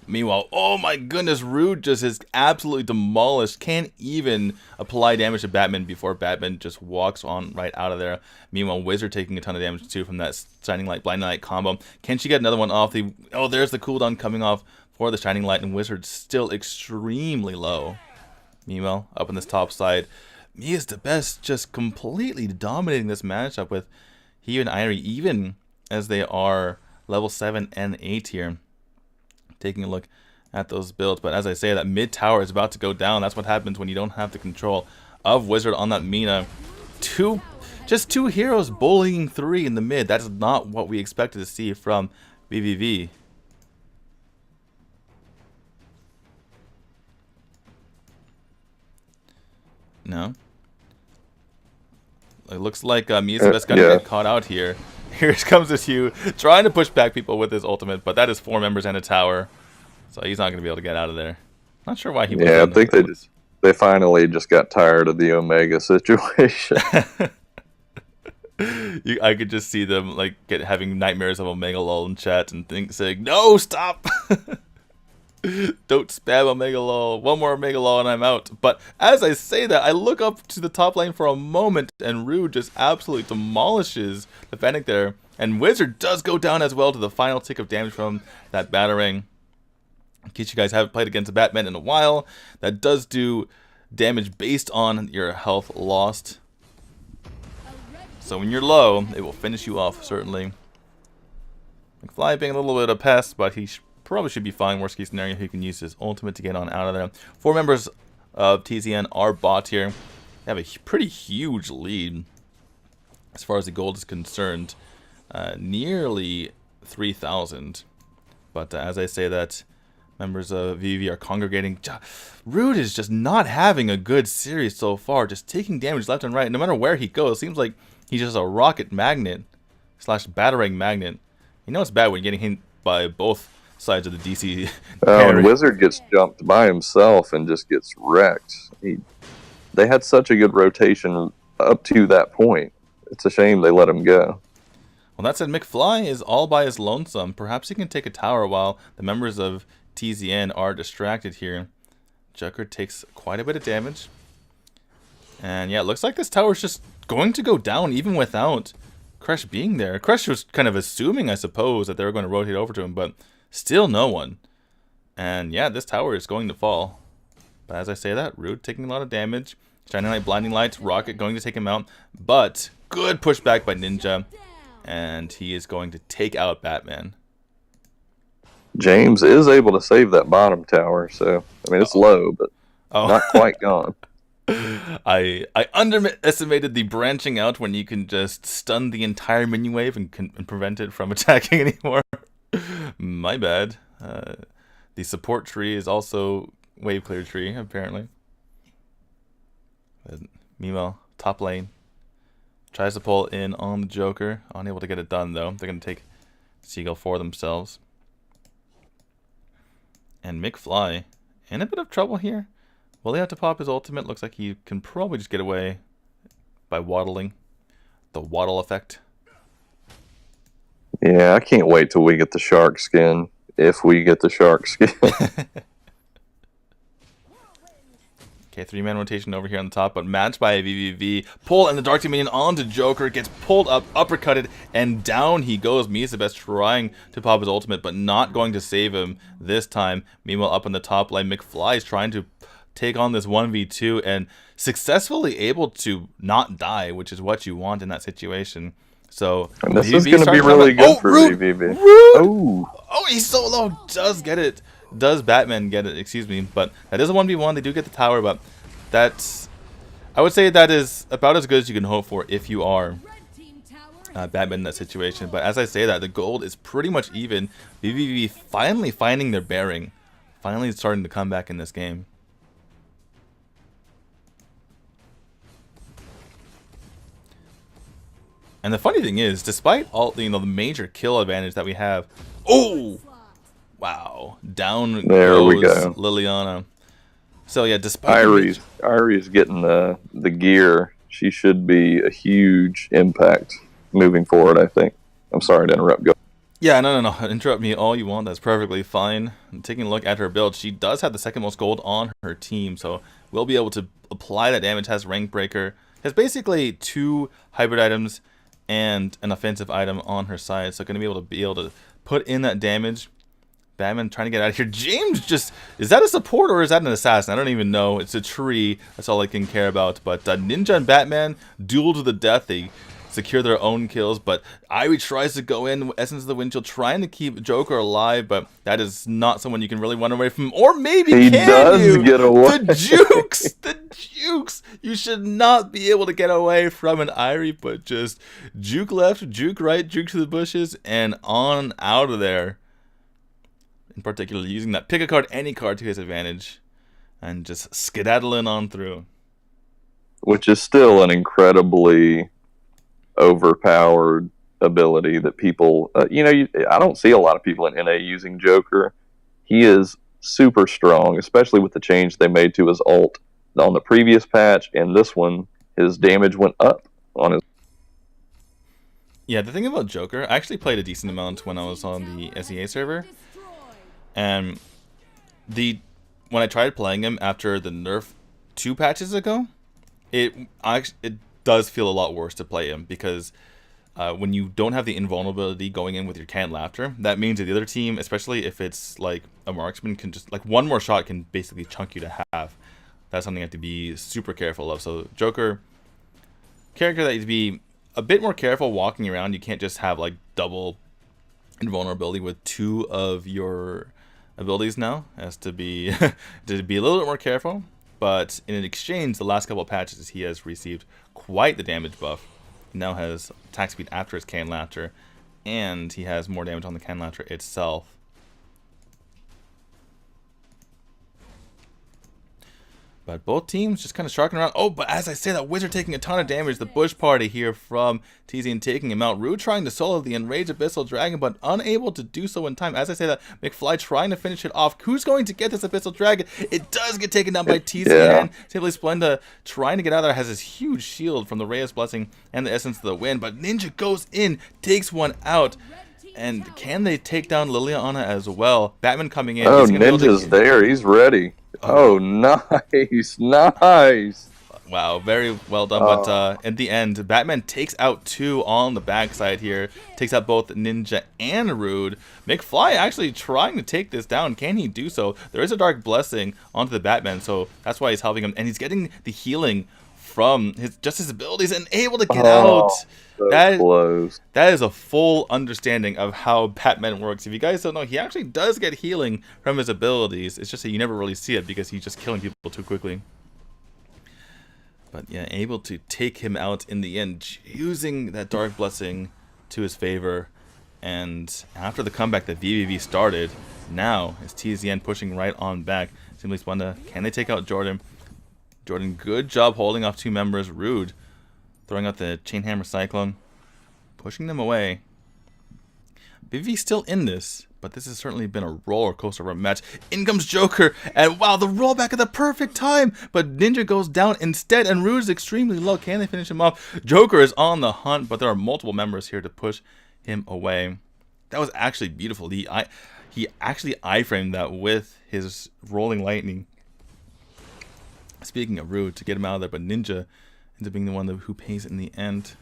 Speaker 2: Meanwhile, oh my goodness, Rude just is absolutely demolished. Can't even apply damage to Batman before Batman just walks on right out of there. Meanwhile, Wizard taking a ton of damage too from that Shining Light, Blind Light combo. Can she get another one off? Oh, there's the cooldown coming off for the Shining Light, and Wizard's still extremely low. Meanwhile, up on this top side, Mia's the best, just completely dominating this matchup with he and Irie, even as they are level 7 and 8 here. Taking a look at those builds, but as I say, that mid tower is about to go down. That's what happens when you don't have the control of Wizard on that Mina. Just two heroes bullying 3 in the mid. That's not what we expected to see from VVV. No. It looks like Misa's gonna get caught out here. Here comes this Hugh, trying to push back people with his ultimate, but that is 4 members and a tower. So he's not gonna be able to get out of there. Not sure why he was.
Speaker 1: Yeah, I think they finally just got tired of the Omega situation.
Speaker 2: I could just see them like having nightmares of Omega Lol in chat and saying, "No, stop! Don't spam Omega Lol. One more Omega Lol and I'm out." But as I say that, I look up to the top lane for a moment, and Rude just absolutely demolishes the Fennec there. And Wizard does go down as well to the final tick of damage from that battering. In case you guys haven't played against a Batman in a while, that does do damage based on your health lost. So when you're low, it will finish you off, certainly. McFly being a little bit of a pest, but he probably should be fine. Worst case scenario, he can use his ultimate to get on out of there. 4 members of TZN are bot here. They have a pretty huge lead as far as the gold is concerned. Nearly 3,000. But as I say that, members of VV are congregating. Rude is just not having a good series so far. Just taking damage left and right. No matter where he goes, it seems like he's just a rocket magnet / battering magnet. You know it's bad when you're getting hit by both sides of the DC.
Speaker 1: And Wizard gets jumped by himself and just gets wrecked. They had such a good rotation up to that point. It's a shame they let him go.
Speaker 2: Well, that said, McFly is all by his lonesome. Perhaps he can take a tower while the members of TZN are distracted here. Joker takes quite a bit of damage. And yeah, it looks like this tower is just going to go down even without Crush being there. Crush was kind of assuming, I suppose, that they were going to rotate over to him, but still no one. And yeah, this tower is going to fall. But as I say that, Rude taking a lot of damage. Shining Light, Blinding Light, Rocket going to take him out. But good pushback by Ninja. And he is going to take out Batman.
Speaker 1: James is able to save that bottom tower, so I mean it's low, but not quite gone.
Speaker 2: I underestimated the branching out when you can just stun the entire minion wave and prevent it from attacking anymore. My bad. The support tree is also wave clear tree, apparently. Meanwhile, top lane tries to pull in on the Joker. Unable to get it done, though. They're going to take Seagull for themselves. And McFly in a bit of trouble here. Will he have to pop his ultimate? Looks like he can probably just get away by waddling. The waddle effect.
Speaker 1: Yeah, I can't wait till we get the shark skin. If we get the shark skin.
Speaker 2: Okay, 3-man rotation over here on the top, but matched by a VVV. Pull and the Dark Team Minion onto Joker. Gets pulled up, uppercutted, and down he goes. Misabes trying to pop his ultimate, but not going to save him this time. Meanwhile, up on the top lane, McFly is trying to take on this 1v2 and successfully able to not die, which is what you want in that situation. So
Speaker 1: and this is going to be really good for VVV.
Speaker 2: Rude. Oh, he's so low. Does get it. Does Batman get it? Excuse me. But that is a 1v1. They do get the tower, but that's, I would say that is about as good as you can hope for if you are Batman in that situation. But as I say that, the gold is pretty much even. VVV finally finding their bearing. Finally starting to come back in this game. And the funny thing is, despite all the major kill advantage that we have, wow, down goes Liliana. So yeah, despite
Speaker 1: Irie's getting the gear, she should be a huge impact moving forward, I think. I'm sorry to interrupt. Go.
Speaker 2: Yeah, no. Interrupt me all you want. That's perfectly fine. I'm taking a look at her build. She does have the second most gold on her team, so we'll be able to apply that damage. Has Rank Breaker. Has basically 2 hybrid items and an offensive item on her side, so going to be able to put in that damage. Batman trying to get out of here. James just, is that a support or is that an assassin? I don't even know. It's a tree. That's all I can care about. But Ninja and Batman duel to the death. They secure their own kills, but Irie tries to go in, Essence of the Windshield, trying to keep Joker alive, but that is not someone you can really run away from. Or maybe
Speaker 1: he does get away.
Speaker 2: The jukes! The jukes! You should not be able to get away from an Irie, but just juke left, juke right, juke to the bushes, and on out of there. In particular, using that pick a card, any card to his advantage, and just skedaddling on through.
Speaker 1: which is still an incredibly overpowered ability that people, I don't see a lot of people in NA using Joker. He is super strong, especially with the change they made to his ult on the previous patch, and this one, his damage went up on his.
Speaker 2: Yeah, the thing about Joker, I actually played a decent amount when I was on the SEA server, and when I tried playing him after the nerf 2 patches ago, it does feel a lot worse to play him, because when you don't have the invulnerability going in with your canned laughter, that means that the other team, especially if it's like a marksman, can just, like, one more shot can basically chunk you to half. That's something you have to be super careful of. So Joker, character that you have to be a bit more careful walking around. You can't just have like double invulnerability with 2 of your abilities now. Has to be to be a little bit more careful. But in exchange, the last couple of patches, he has received quite the damage buff. He now has attack speed after his canned laughter, and he has more damage on the canned laughter itself. But both teams just kind of sharking around. Oh, but as I say that, Wizard taking a ton of damage. The Bush Party here from TZN taking him out. Rude trying to solo the Enraged Abyssal Dragon, but unable to do so in time. As I say that, McFly trying to finish it off. Who's going to get this Abyssal Dragon? It does get taken down by TZN. Yeah. Simply Splenda trying to get out of there. Has this huge shield from the Reyes Blessing and the Essence of the Wind. But Ninja goes in, takes one out. And can they take down Liliana as well? Batman coming in.
Speaker 1: Oh, Ninja's there. He's ready. Oh, nice. Nice.
Speaker 2: Wow, very well done. But in the end, Batman takes out 2 on the backside here. Takes out both Ninja and Rude. McFly actually trying to take this down. Can he do so? There is a Dark Blessing onto the Batman, so that's why he's helping him. And he's getting the healing from his abilities and able to get out.
Speaker 1: So close.
Speaker 2: That is a full understanding of how Batman works. If you guys don't know, he actually does get healing from his abilities. It's just that you never really see it because he's just killing people too quickly. But yeah, able to take him out in the end, using that Dark Blessing to his favor. And after the comeback that VVV started, now is TZN pushing right on back. Simply Splenda, can they take out Jordan? Jordan, good job holding off 2 members. Rude throwing out the Chainhammer Cyclone, pushing them away. BV still in this, but this has certainly been a roller coaster of a match. In comes Joker, and wow, the rollback at the perfect time, but Ninja goes down instead, and Rude's extremely low. Can they finish him off? Joker is on the hunt, but there are multiple members here to push him away. That was actually beautiful. He actually iframed that with his Rolling Lightning. Speaking of Rude, to get him out of there, but Ninja ends up being the one who pays in the end.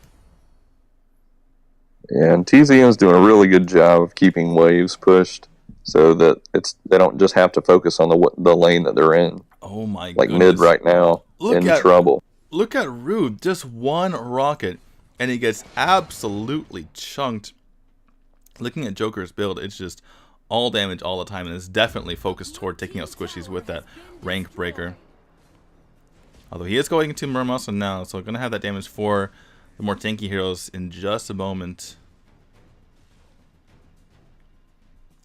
Speaker 1: Yeah, and TZN's doing a really good job of keeping waves pushed so that they don't just have to focus on the lane that they're in.
Speaker 2: Oh my god.
Speaker 1: Like mid right now, trouble.
Speaker 2: Look at Rude, just one rocket, and he gets absolutely chunked. Looking at Joker's build, it's just all damage all the time, and it's definitely focused toward taking out squishies with that rank breaker. Although he is going into Murmusa now, so going to have that damage for the more tanky heroes in just a moment.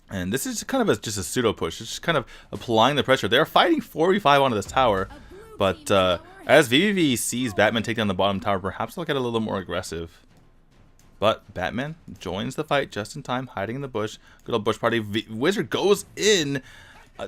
Speaker 2: And this is kind of just a pseudo push. It's just kind of applying the pressure. They're fighting 4v5 onto this tower, but as VVV sees Batman take down the bottom tower, perhaps they'll get a little more aggressive. But Batman joins the fight just in time, hiding in the bush. Good old bush party. Wizard goes in.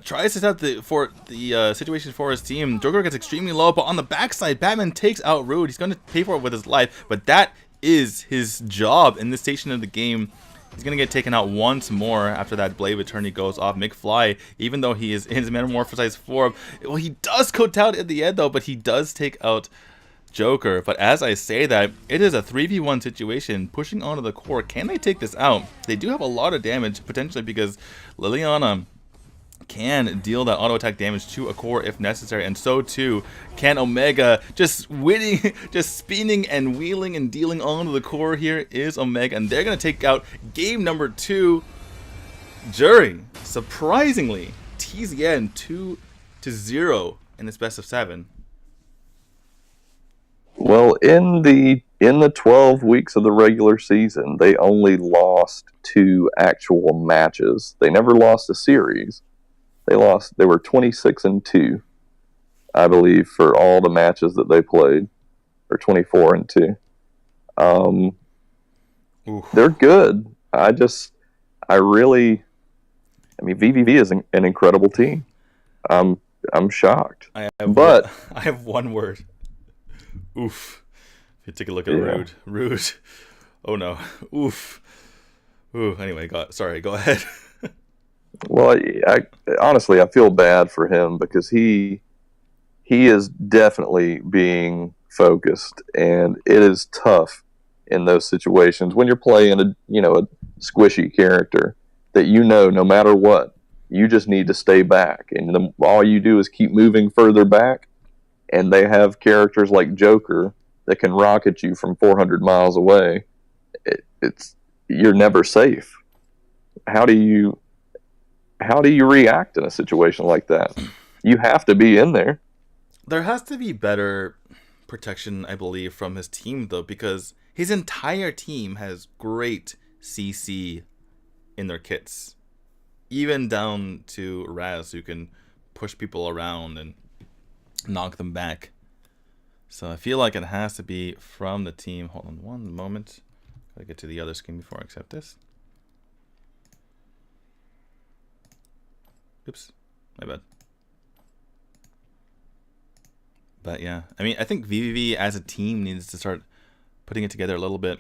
Speaker 2: Tries to set the situation for his team. Joker gets extremely low, but on the backside, Batman takes out Rude. He's going to pay for it with his life, but that is his job in this station of the game. He's going to get taken out once more after that Blade of Eternity goes off. McFly, even though he is in his metamorphosized form, well, he does go down at the end, though, but he does take out Joker. But as I say that, it is a 3v1 situation, pushing onto the core. Can they take this out? They do have a lot of damage, potentially, because Liliana can deal that auto attack damage to a core if necessary, and so too can Omega. Just winning, just spinning and wheeling and dealing onto the core here is Omega, and they're gonna take out game number 2. During, surprisingly, TZN 2-0 in this best of 7.
Speaker 1: Well, in the 12 weeks of the regular season, they only lost 2 actual matches. They never lost a series. They were 26-2, I believe, for all the matches that they played. or 24-2.
Speaker 2: Oof.
Speaker 1: They're good. I mean, VVV is an incredible team. I'm shocked.
Speaker 2: I
Speaker 1: But
Speaker 2: have one word. Oof. If you take a look at
Speaker 1: yeah.
Speaker 2: Rude. Oh no. Oof. Ooh. Anyway, go ahead.
Speaker 1: Well, honestly, I feel bad for him because he is definitely being focused, and it is tough in those situations when you're playing a squishy character that no matter what, you just need to stay back, and all you do is keep moving further back. And they have characters like Joker that can rocket you from 400 miles away. You're never safe. How do you react in a situation like that? You have to be in there.
Speaker 2: There has to be better protection, I believe, from his team, though, because his entire team has great CC in their kits. Even down to Raz, who can push people around and knock them back. So I feel like it has to be from the team. Hold on one moment. Gotta get to the other screen before I accept this. Oops, my bad. But yeah, I mean, I think VVV as a team needs to start putting it together a little bit.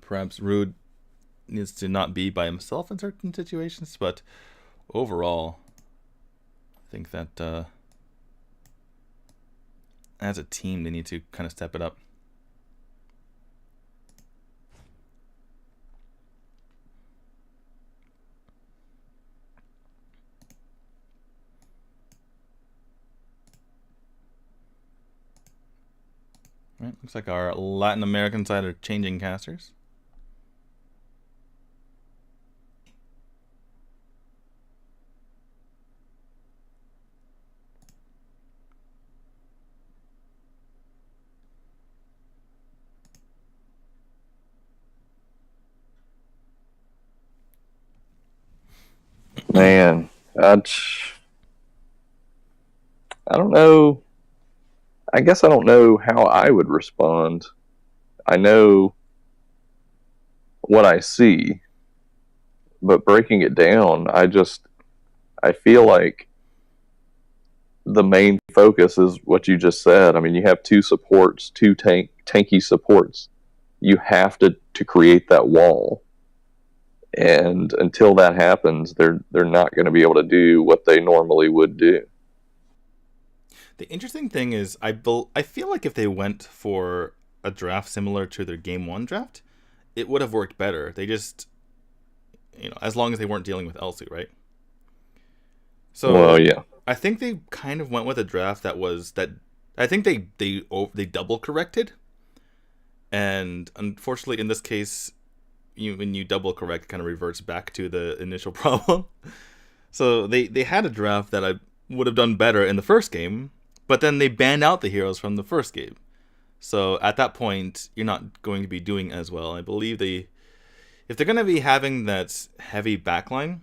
Speaker 2: Perhaps Rude needs to not be by himself in certain situations, but overall, I think that as a team, they need to kind of step it up. Right, looks like our Latin American side are changing casters.
Speaker 1: Man, I don't know. I guess I don't know how I would respond. I know what I see, but breaking it down, I feel like the main focus is what you just said. I mean, you have two tanky supports. You have to create that wall. And until that happens, they're not going to be able to do what they normally would do.
Speaker 2: The interesting thing is, I feel like if they went for a draft similar to their Game 1 draft, it would have worked better. They just, as long as they weren't dealing with Elsu, right? So,
Speaker 1: well, yeah.
Speaker 2: I think they kind of went with a draft I think they double corrected. And unfortunately, in this case, when you double correct, it kind of reverts back to the initial problem. So they had a draft that I would have done better in the first game, but then they banned out the heroes from the first game. So at that point, you're not going to be doing as well. I believe if they're going to be having that heavy backline,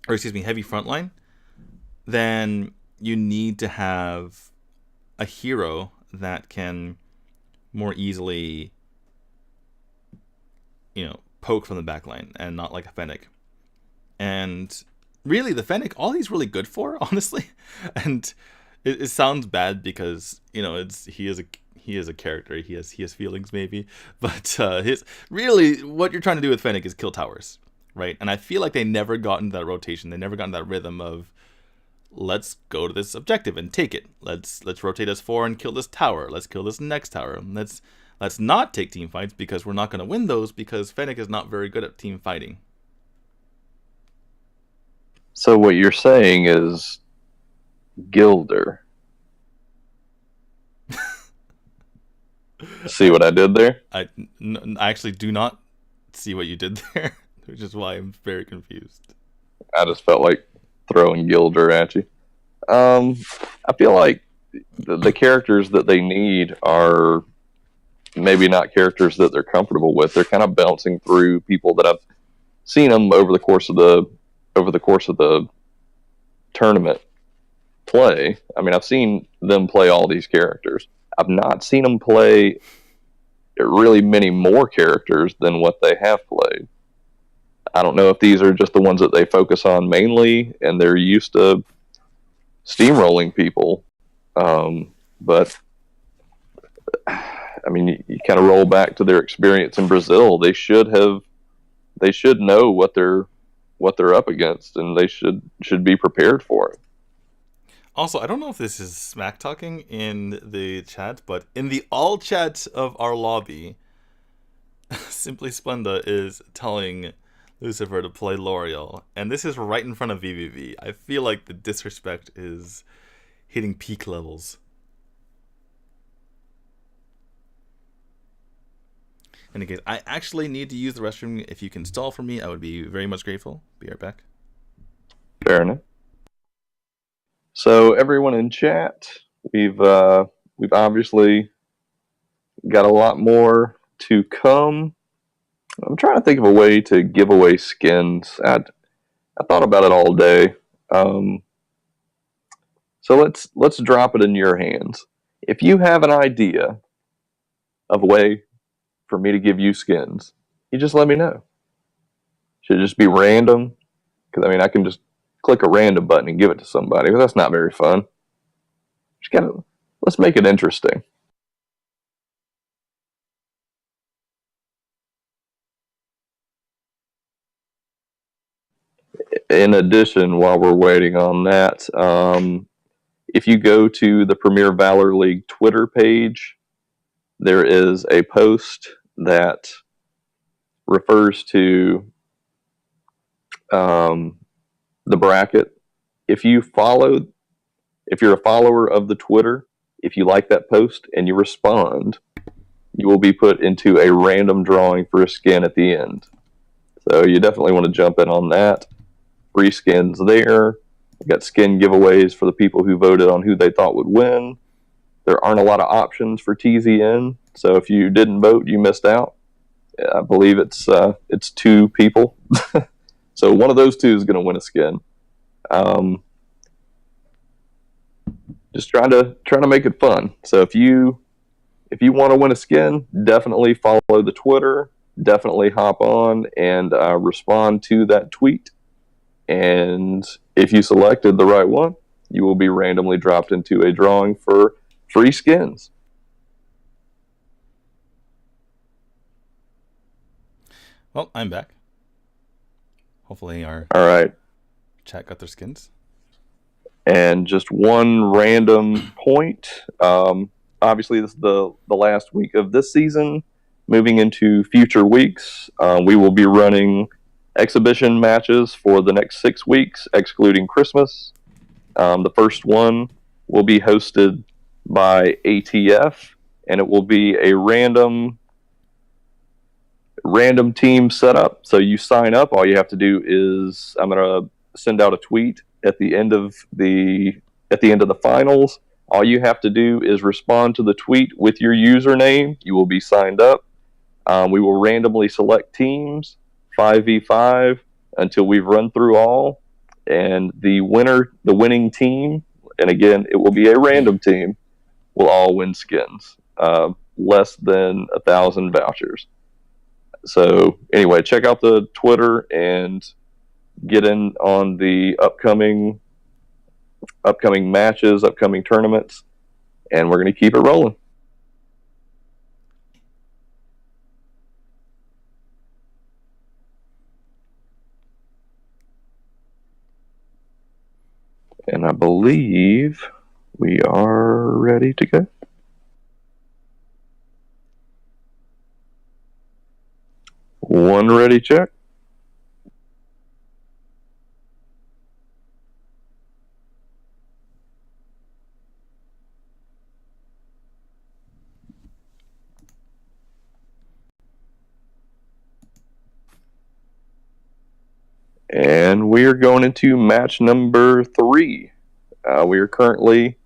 Speaker 2: heavy frontline, then you need to have a hero that can more easily, poke from the backline and not like a Fennec. And really, the Fennec, all he's really good for, honestly, and it sounds bad because he is a character. He has feelings maybe, but really what you're trying to do with Fennec is kill towers, right? And I feel like they never got into that rotation. They never got into that rhythm of let's go to this objective and take it. Let's rotate us 4 and kill this tower. Let's kill this next tower. Let's not take team fights because we're not going to win those because Fennec is not very good at team fighting.
Speaker 1: So what you're saying is Gilder. See what I did there?
Speaker 2: I actually do not see what you did there, which is why I'm very confused.
Speaker 1: I just felt like throwing Gilder at you. I feel like the characters that they need are maybe not characters that they're comfortable with. They're kind of bouncing through people that I've seen them over the course of the tournament play. I mean, I've seen them play all these characters, I've not seen them play really many more characters than what they have played. I don't know if these are just the ones that they focus on mainly, and they're used to steamrolling people. But I mean, you kind of roll back to their experience in Brazil. They should know what they're up against, and they should be prepared for it.
Speaker 2: Also, I don't know if this is smack talking in the chat, but in the all chat of our lobby, Simply Splenda is telling Lucifer to play L'Oreal, and this is right in front of VVV. I feel like the disrespect is hitting peak levels. In any case, I actually need to use the restroom. If you can stall for me, I would be very much grateful. Be right back.
Speaker 1: Fair enough. So everyone in chat, we've obviously got a lot more to come. I'm trying to think of a way to give away skins. I thought about it all day. So let's drop it in your hands. If you have an idea of a way for me to give you skins, you just let me know. Should it just be random? Because I mean, I can just click a random button and give it to somebody, but that's not very fun. Let's make it interesting. In addition, while we're waiting on that, if you go to the Premier Valor League Twitter page, there is a post that refers to the bracket. If you're a follower of the Twitter, if you like that post and you respond, you will be put into a random drawing for a skin at the end. So you definitely want to jump in on that. Free skins there. We got skin giveaways for the people who voted on who they thought would win. There aren't a lot of options for TZN, so if you didn't vote, you missed out. I believe it's 2 people. So one of those 2 is going to win a skin. Just trying to make it fun. So if you want to win a skin, definitely follow the Twitter. Definitely hop on and respond to that tweet. And if you selected the right one, you will be randomly dropped into a drawing for free skins.
Speaker 2: Well, I'm back. Hopefully our chat got their skins.
Speaker 1: And just one random point. Obviously, this is the last week of this season. Moving into future weeks, we will be running exhibition matches for the next 6 weeks, excluding Christmas. The first one will be hosted by ATF, and it will be a random team setup. So you sign up. All you have to do is I'm going to send out a tweet at the end of the finals. All you have to do is respond to the tweet with your username. You will be signed up. We will randomly select teams, 5v5, until we've run through all. And the winning team, and again, it will be a random team, will all win skins. Less than 1,000 vouchers. So anyway, check out the Twitter and get in on the upcoming matches, upcoming tournaments, and we're going to keep it rolling. And I believe we are ready to go. One ready check. And we are going into match number 3. We are currently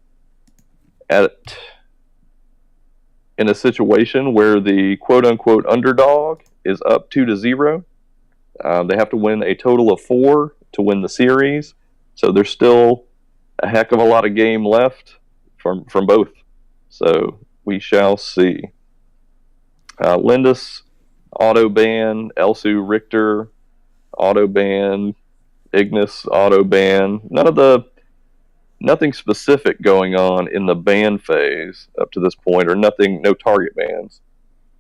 Speaker 1: in a situation where the quote-unquote underdog is up 2-0. They have to win a total of 4 to win the series. So there's still a heck of a lot of game left from both. So We shall see. Lindis, auto ban. Elsu Richter, auto ban. Ignis, auto ban. Nothing specific going on in the ban phase up to this point, or no target bans.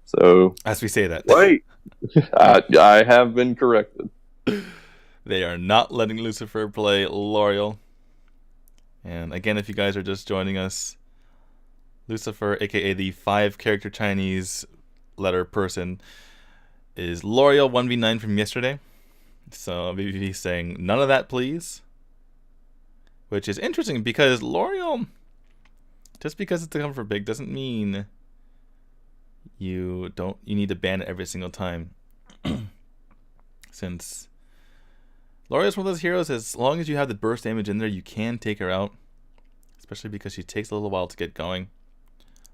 Speaker 1: So,
Speaker 2: As we say that.
Speaker 1: wait, I have been corrected.
Speaker 2: They are not letting Lucifer play L'Oreal. And again, if you guys are just joining us, Lucifer, aka the 5-character Chinese letter person, is L'Oreal 1v9 from yesterday. So VVV saying none of that, please. Which is interesting because L'Oreal, just because it's a comfort pick doesn't mean you need to ban it every single time. Since L'Oreal's one of those heroes, as long as you have the burst damage in there, you can take her out. Especially because she takes a little while to get going.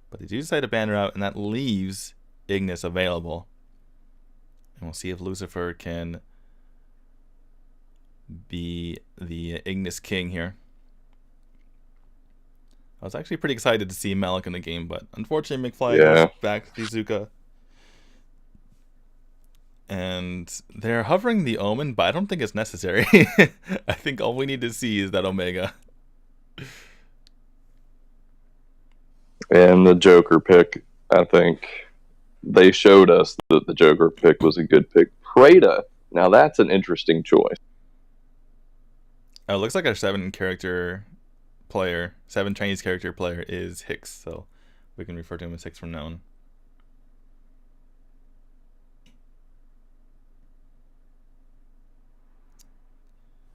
Speaker 2: But they do decide to ban her out, and that leaves Ignis available. And we'll see if Lucifer can be the Ignis King here. I was actually pretty excited to see Malik in the game, but unfortunately McFly goes back to Izuka. And they're hovering the Omen, but I don't think it's necessary. I think all we need to see is that Omega.
Speaker 1: And the Joker pick, I think they showed us that the Joker pick was a good pick. Prada, now that's an interesting choice.
Speaker 2: Oh, it looks like our 7 Chinese character player is Hicks, so we can refer to him as Hicks from now on.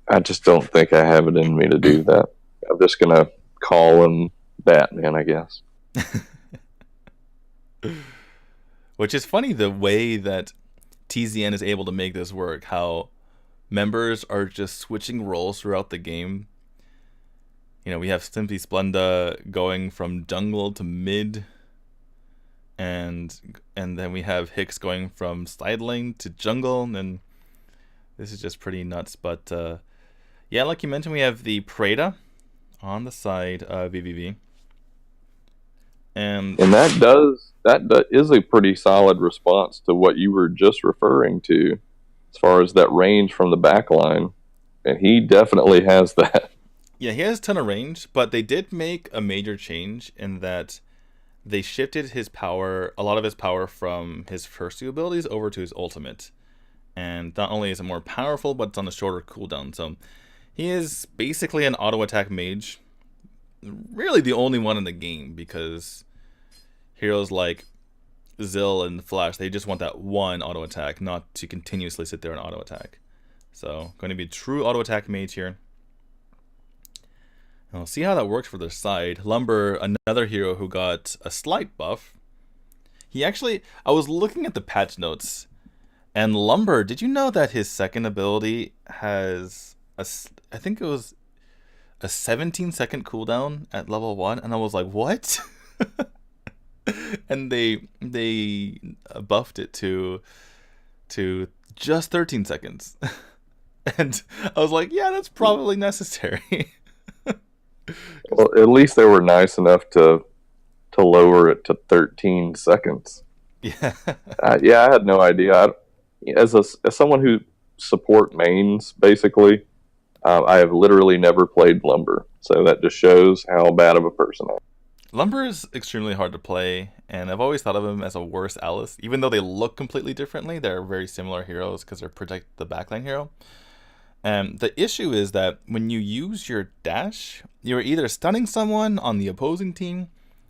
Speaker 1: I just don't think I have it in me to do that. I'm just going to call him Batman, I guess.
Speaker 2: Which is funny, the way that TZN is able to make this work, how members are just switching roles throughout the game. You know, we have Simply Splenda going from jungle to mid, and then we have Hicks going from side lane to jungle, and this is just pretty nuts. But yeah, like you mentioned, we have the Prada on the side of VVV. And that is a pretty solid response to what you were just referring to, as far as that range from the back line. And he definitely has that. Yeah, he has a ton of range, but they did make a major change in that they shifted a lot of his power from his first 2 abilities over to his ultimate. And not only is it more powerful, but it's on a shorter cooldown. So he is basically an auto attack mage. Really the only one in the game, because heroes like Zill and Flash, they just want that one auto attack, not to continuously sit there and auto attack. So going to be a true auto attack mage here. And we'll see how that works for their side. Lumber, another hero who got a slight buff. I was looking at the patch notes, and Lumber, did you know that his second ability has I think it was a 17-second cooldown at level 1, and I was like, what? And they buffed it to just 13 seconds. And I was like, yeah, that's probably necessary.
Speaker 1: Well, at least they were nice enough to lower it to 13 seconds.
Speaker 2: Yeah.
Speaker 1: I had no idea. As someone who support mains, basically, I have literally never played Lumber, so that just shows how bad of a person I am.
Speaker 2: Lumber is extremely hard to play, and I've always thought of him as a worse Alice. Even though they look completely differently, they're very similar heroes because they're protect the backline hero. And the issue is that when you use your dash, you're either stunning someone on the opposing team,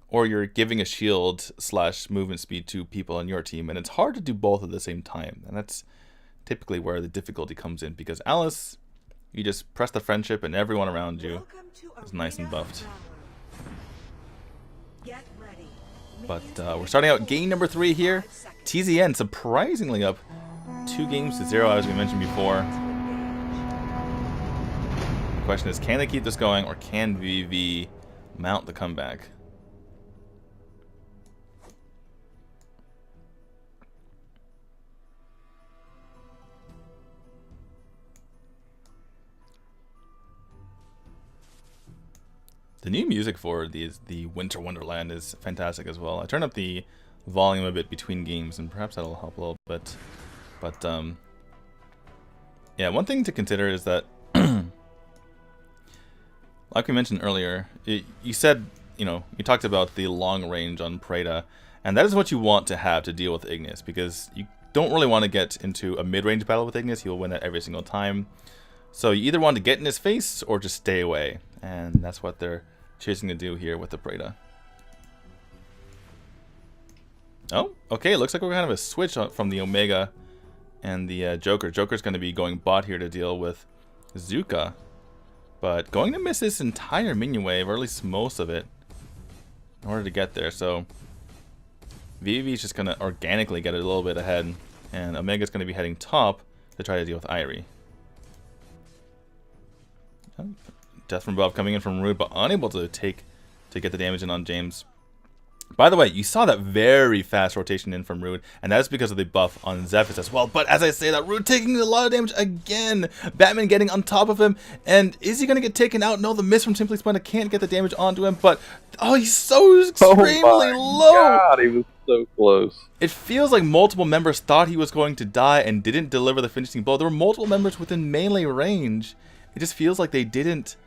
Speaker 2: or you're giving a shield / movement speed to people on your team, and it's hard to do both at the same time. And that's typically where the difficulty comes in, because Alice, you just press the friendship and everyone around you is nice and buffed. But we're starting out game number 3 here. TZN surprisingly up 2 games to 0, as we mentioned before. The question is, can they keep this going, or can VV mount the comeback? The new music for the Winter Wonderland is fantastic as well. I turned up the volume a bit between games, and perhaps that'll help a little bit. But yeah, one thing to consider is that, like we mentioned earlier, you said, you talked about the long range on Preda, and that is what you want to have to deal with Ignis, because you don't really want to get into a mid-range battle with Ignis. He'll win it every single time. So you either want to get in his face or just stay away, and that's what they're choosing to do here with the Preda. Oh, okay, it looks like we're kind of a switch from the Omega and the Joker. Joker's going to be going bot here to deal with Zuka, but going to miss this entire minion wave, or at least most of it, in order to get there. So veniVidivici is just going to organically get a little bit ahead, and Omega's going to be heading top to try to deal with Irie. Death from above coming in from Rude, but unable to get the damage in on James. By the way, you saw that very fast rotation in from Rude, and that is because of the buff on Zephys as well. But as I say that, Rude taking a lot of damage again. Batman getting on top of him, and is he going to get taken out? No, the miss from Simply Splenda can't get the damage onto him, but oh, he's so extremely low.
Speaker 1: God, he was so close.
Speaker 2: It feels like multiple members thought he was going to die and didn't deliver the finishing blow. There were multiple members within melee range. It just feels like they didn't.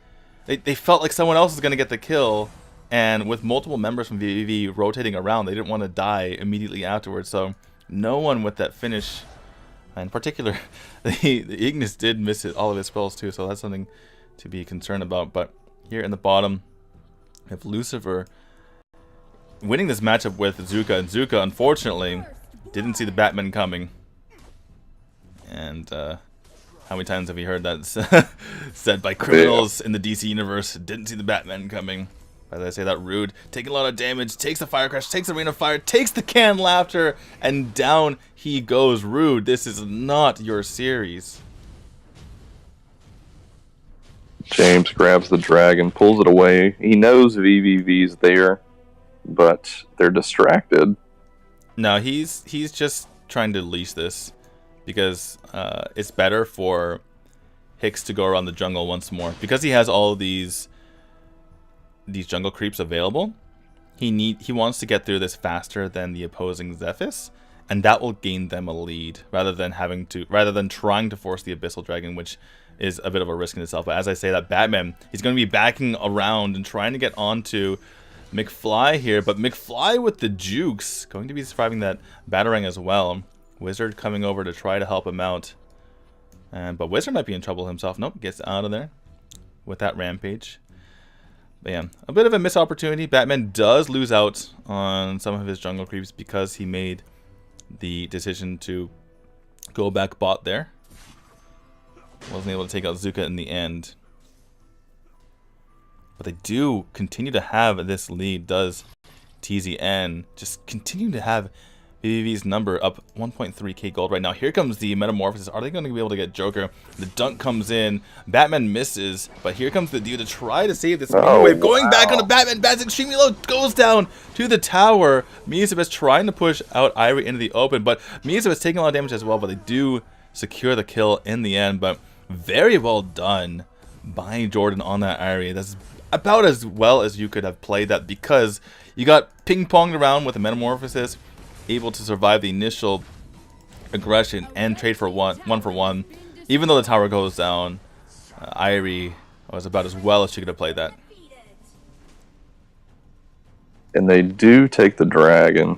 Speaker 2: They felt like someone else was going to get the kill, and with multiple members from veniVidivici rotating around, they didn't want to die immediately afterwards. So no one with that finish, in particular, the Ignis did miss all of his spells too, so that's something to be concerned about. But here in the bottom, we have Lucifer winning this matchup with Zuka, and Zuka, unfortunately, didn't see the Batman coming. And how many times have you heard that said by criminals in the DC universe? Didn't see the Batman coming. As I say that, Rude taking a lot of damage, takes the Fire Crash, takes the Rain of Fire, takes the Canned Laughter, and down he goes. Rude, this is not your series.
Speaker 1: James grabs the dragon, pulls it away. He knows veniVidivici's there, but they're distracted.
Speaker 2: No, he's just trying to leash this, because it's better for Hicks to go around the jungle once more, because he has all these jungle creeps available. He wants to get through this faster than the opposing Zephys, and that will gain them a lead rather than trying to force the Abyssal Dragon, which is a bit of a risk in itself. But as I say that, Batman, he's going to be backing around and trying to get onto McFly here, but McFly with the jukes going to be surviving that Batarang as well. Wizard coming over to try to help him out, but Wizard might be in trouble himself. Nope, gets out of there with that Rampage. But yeah, a bit of a missed opportunity. Batman does lose out on some of his jungle creeps because he made the decision to go back bot there. Wasn't able to take out Zuka in the end. But they do continue to have this lead. Does TZN just continue to have veniVidivici's number up 1.3k gold right now. Here comes the Metamorphosis. Are they going to be able to get Joker? The dunk comes in. Batman misses, but here comes the dude to try to save this minion wave. Going back on the Batman. Bat's extremely low. Goes down to the tower. Miyazab's trying to push out Irie into the open, but Miyazab's taking a lot of damage as well, but they do secure the kill in the end. But very well done by Jordan on that Irie. That's about as well as you could have played that, because you got ping-ponged around with a Metamorphosis, able to survive the initial aggression and trade for one for one. Even though the tower goes down, Irie was about as well as she could have played that.
Speaker 1: And they do take the dragon.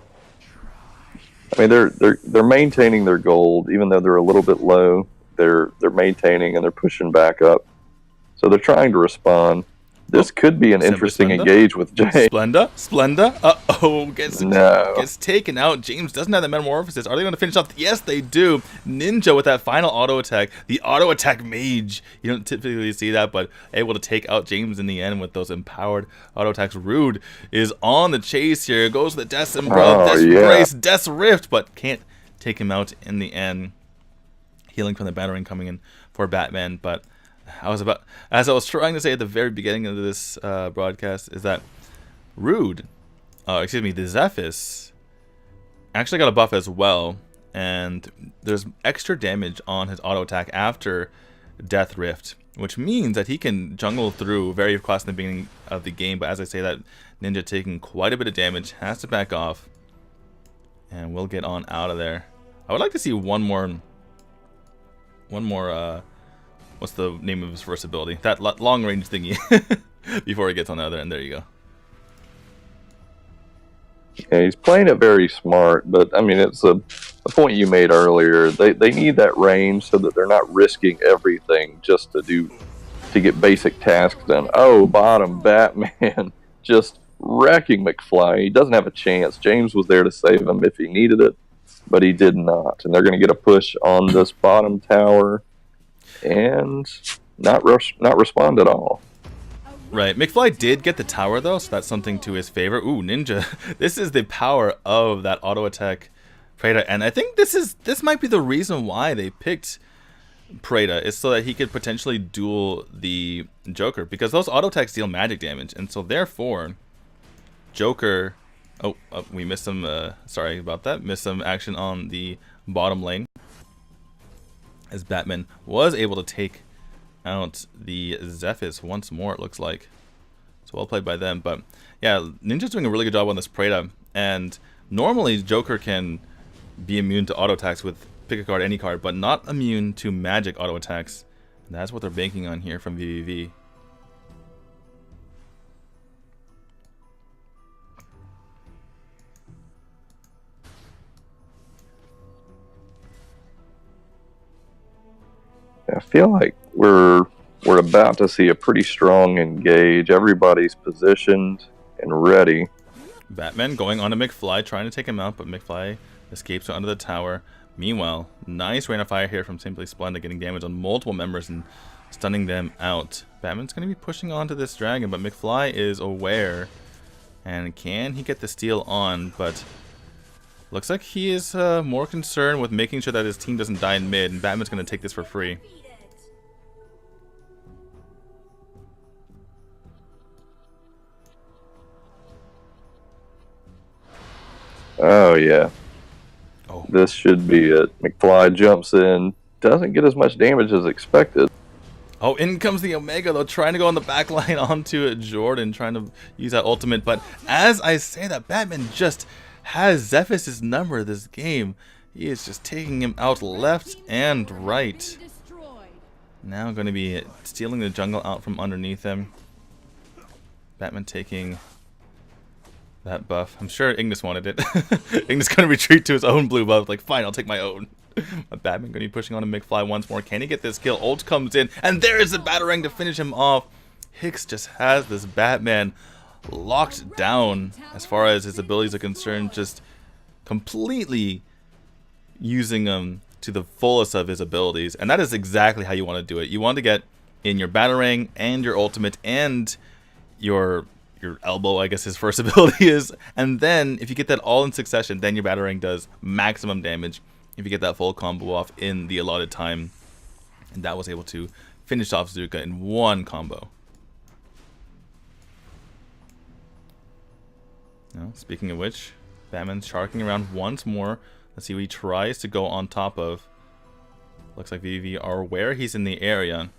Speaker 1: I mean, they're maintaining their gold, even though they're a little bit low. They're maintaining and they're pushing back up. So they're trying to respond. This could be an interesting engage with James.
Speaker 2: Splenda. Uh-oh. Gets taken out. James doesn't have the Metamorphosis. Are they going to finish off? Yes, they do. Ninja with that final auto attack. The auto attack mage. You don't typically see that, but able to take out James in the end with those empowered auto attacks. Rude is on the chase here. Goes with the Death's Umbrella, Death's Grace, Death's Rift, but can't take him out in the end. Healing from the Batarang coming in for Batman, but as I was trying to say at the very beginning of this broadcast, is that the Zephys actually got a buff as well, and there's extra damage on his auto attack after Death Rift. which means that he can jungle through very fast in the beginning of the game. But as I say that, Ninja taking quite a bit of damage, has to back off, and we'll get on out of there. I would like to see one more, what's the name of his first ability? That long range thingy before he gets on the other end. There you go.
Speaker 1: Yeah, he's playing it very smart, but I mean, it's the point you made earlier. They need that range so that they're not risking everything just to get basic tasks done. Oh, bottom Batman just wrecking McFly. He doesn't have a chance. James was there to save him if he needed it, but he did not. And they're going to get a push on this bottom tower and not respond at all.
Speaker 2: Right, McFly did get the tower though, so that's something to his favor. Ooh, Ninja. This is the power of that auto attack Preda, and I think this might be the reason why they picked Preda, is so that he could potentially duel the Joker, because those auto attacks deal magic damage, and so therefore Joker, we missed some, sorry about that, missed some action on the bottom lane, as Batman was able to take out the Zephys once more, it looks like. So well played by them. But yeah, Ninja's doing a really good job on this Preda, and normally Joker can be immune to auto attacks with pick a card, any card, but not immune to magic auto attacks. And that's what they're banking on here from veniVidivici.
Speaker 1: I feel like we're about to see a pretty strong engage. Everybody's positioned and ready.
Speaker 2: Batman going on to McFly, trying to take him out, but McFly escapes under the tower. Meanwhile, nice rain of fire here from Simply Splendid, getting damage on multiple members and stunning them out. Batman's going to be pushing onto this dragon, but McFly is aware. And can he get the steal on? But looks like he is more concerned with making sure that his team doesn't die in mid, and Batman's going to take this for free.
Speaker 1: Oh, yeah.
Speaker 2: Oh.
Speaker 1: This should be it. McFly jumps in, doesn't get as much damage as expected.
Speaker 2: Oh, in comes the Omega, though, trying to go on the back line onto Jordan, trying to use that ultimate. But as I say that, Batman just has Zephys' number this game. He is just taking him out left and right. Now going to be stealing the jungle out from underneath him. Batman taking that buff. I'm sure Ignis wanted it. Ignis going to retreat to his own blue buff. Like, fine, I'll take my own. But Batman going to be pushing on to McFly once more. Can he get this kill? Ult comes in, and there is the Batarang to finish him off. Hicks just has this Batman locked down as far as his abilities are concerned. Just completely using him to the fullest of his abilities. And that is exactly how you want to do it. You want to get in your Batarang and your ultimate and your elbow, I guess his first ability is, and then if you get that all in succession, then your Batarang does maximum damage if you get that full combo off in the allotted time. And that was able to finish off Zuka in one combo. Now, speaking of which, Batman's sharking around once more. Let's see what he tries to go on top of. Looks like veniVidivici are aware he's in the area.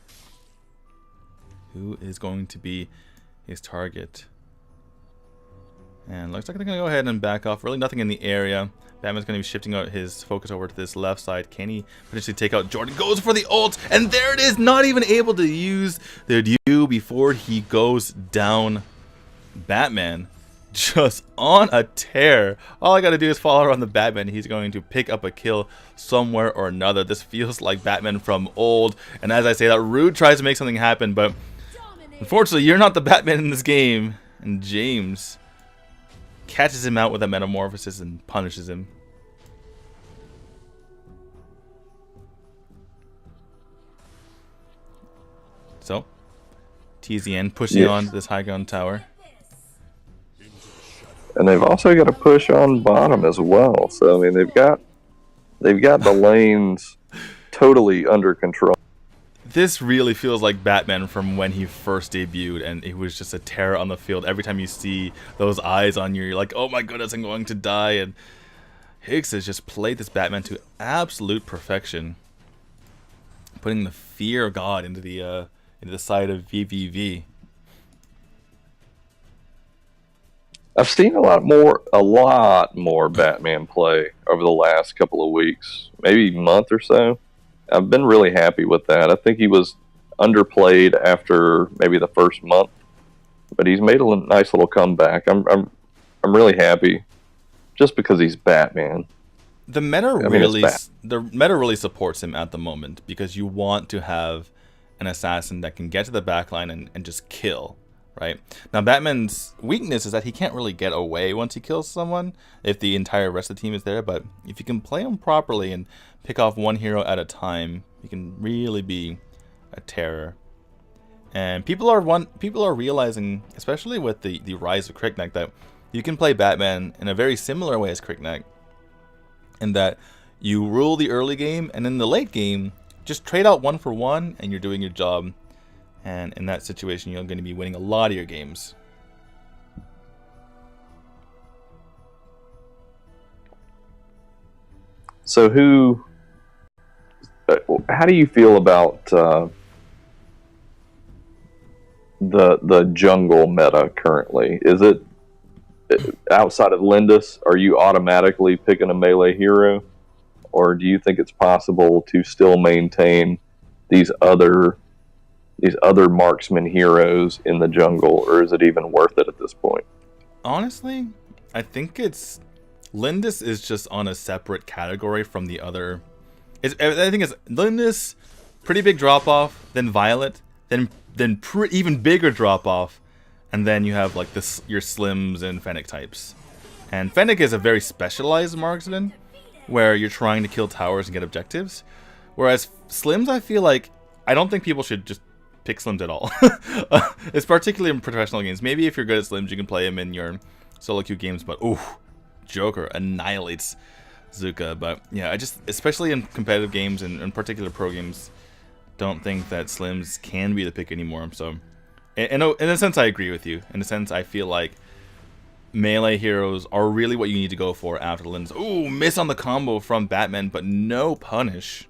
Speaker 2: Who is going to be his target? And looks like they're going to go ahead and back off. Really nothing in the area. Batman's going to be shifting out his focus over to this left side. Can he potentially take out Jordan? Goes for the ult, and there it is. Not even able to use the U before he goes down. Batman just on a tear. All I got to do is follow around the Batman. He's going to pick up a kill somewhere or another. This feels like Batman from old. And as I say that, Rude tries to make something happen, but unfortunately, you're not the Batman in this game. And James catches him out with a metamorphosis and punishes him. So, TZN pushing on this high ground tower.
Speaker 1: And they've also got to push on bottom as well. So I mean, they've got the lanes totally under control.
Speaker 2: This really feels like Batman from when he first debuted, and it was just a terror on the field. Every time you see those eyes on you, you're like, oh my goodness, I'm going to die. And Higgs has just played this Batman to absolute perfection, putting the fear of God into the into the side of VVV.
Speaker 1: I've seen a lot more Batman play over the last couple of weeks, maybe month or so. I've been really happy with that. I think he was underplayed after maybe the first month, but he's made a nice little comeback. I'm really happy, just because he's Batman.
Speaker 2: The meta really supports him at the moment, because you want to have an assassin that can get to the backline and just kill. Right? Now, Batman's weakness is that he can't really get away once he kills someone if the entire rest of the team is there, but if you can play him properly and pick off one hero at a time, he can really be a terror. And people are realizing, especially with the rise of Crickneck, that you can play Batman in a very similar way as Crickneck, in that you rule the early game, and in the late game, just trade out 1 for 1 and you're doing your job. And in that situation, you're going to be winning a lot of your games.
Speaker 1: So how do you feel about the jungle meta currently? Is it outside of Lindis? Are you automatically picking a melee hero, or do you think it's possible to still maintain these other marksman heroes in the jungle, or is it even worth it at this point?
Speaker 2: Honestly, I think Lindis is just on a separate category from the other. I think it's Lindis, pretty big drop off, then Violet, then even bigger drop off, and then you have like your Slims and Fennec types. And Fennec is a very specialized marksman, where you're trying to kill towers and get objectives. Whereas Slims, I don't think people should just pick Slims at all. It's particularly in professional games. Maybe if you're good at Slims, you can play him in your solo queue games, but Joker annihilates Zuka. But yeah, I just, especially in competitive games and in particular pro games, don't think that Slims can be the pick anymore. So in a sense, I agree with you. In a sense, I feel like melee heroes are really what you need to go for after Lindis. Ooh, miss on the combo from Batman, but no punish.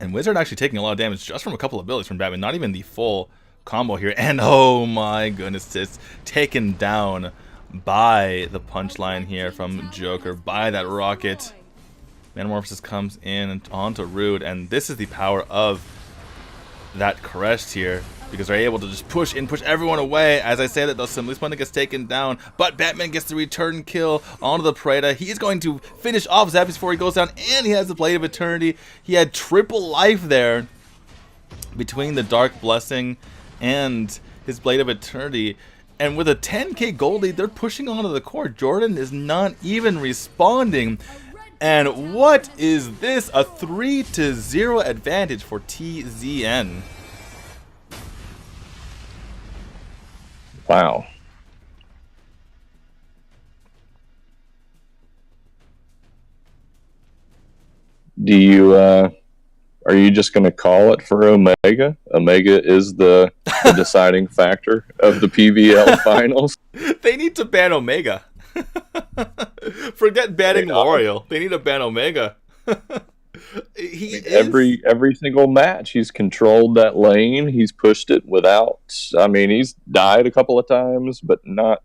Speaker 2: And Wizard actually taking a lot of damage just from a couple of abilities from Batman, not even the full combo here. And oh my goodness, it's taken down by the punchline here from Joker, by that rocket. Metamorphosis comes in and onto Rude, and this is the power of that Crest here, because they're able to just push everyone away. As I say that, though, Simply Splendid gets taken down, but Batman gets the return kill onto the Preda. He's going to finish off Zappies before he goes down, and he has the Blade of Eternity. He had triple life there between the Dark Blessing and his Blade of Eternity. And with a 10k gold lead, they're pushing onto the core. Jordan is not even responding. And what is this? A 3-0 advantage for TZN.
Speaker 1: Wow. Do you are you just going to call it for Omega? Omega is the deciding factor of the PVL finals.
Speaker 2: They need to ban Omega. Forget banning L'Oreal. They need to ban Omega.
Speaker 1: Every single match, he's controlled that lane. He's pushed it without. I mean, he's died a couple of times, but not.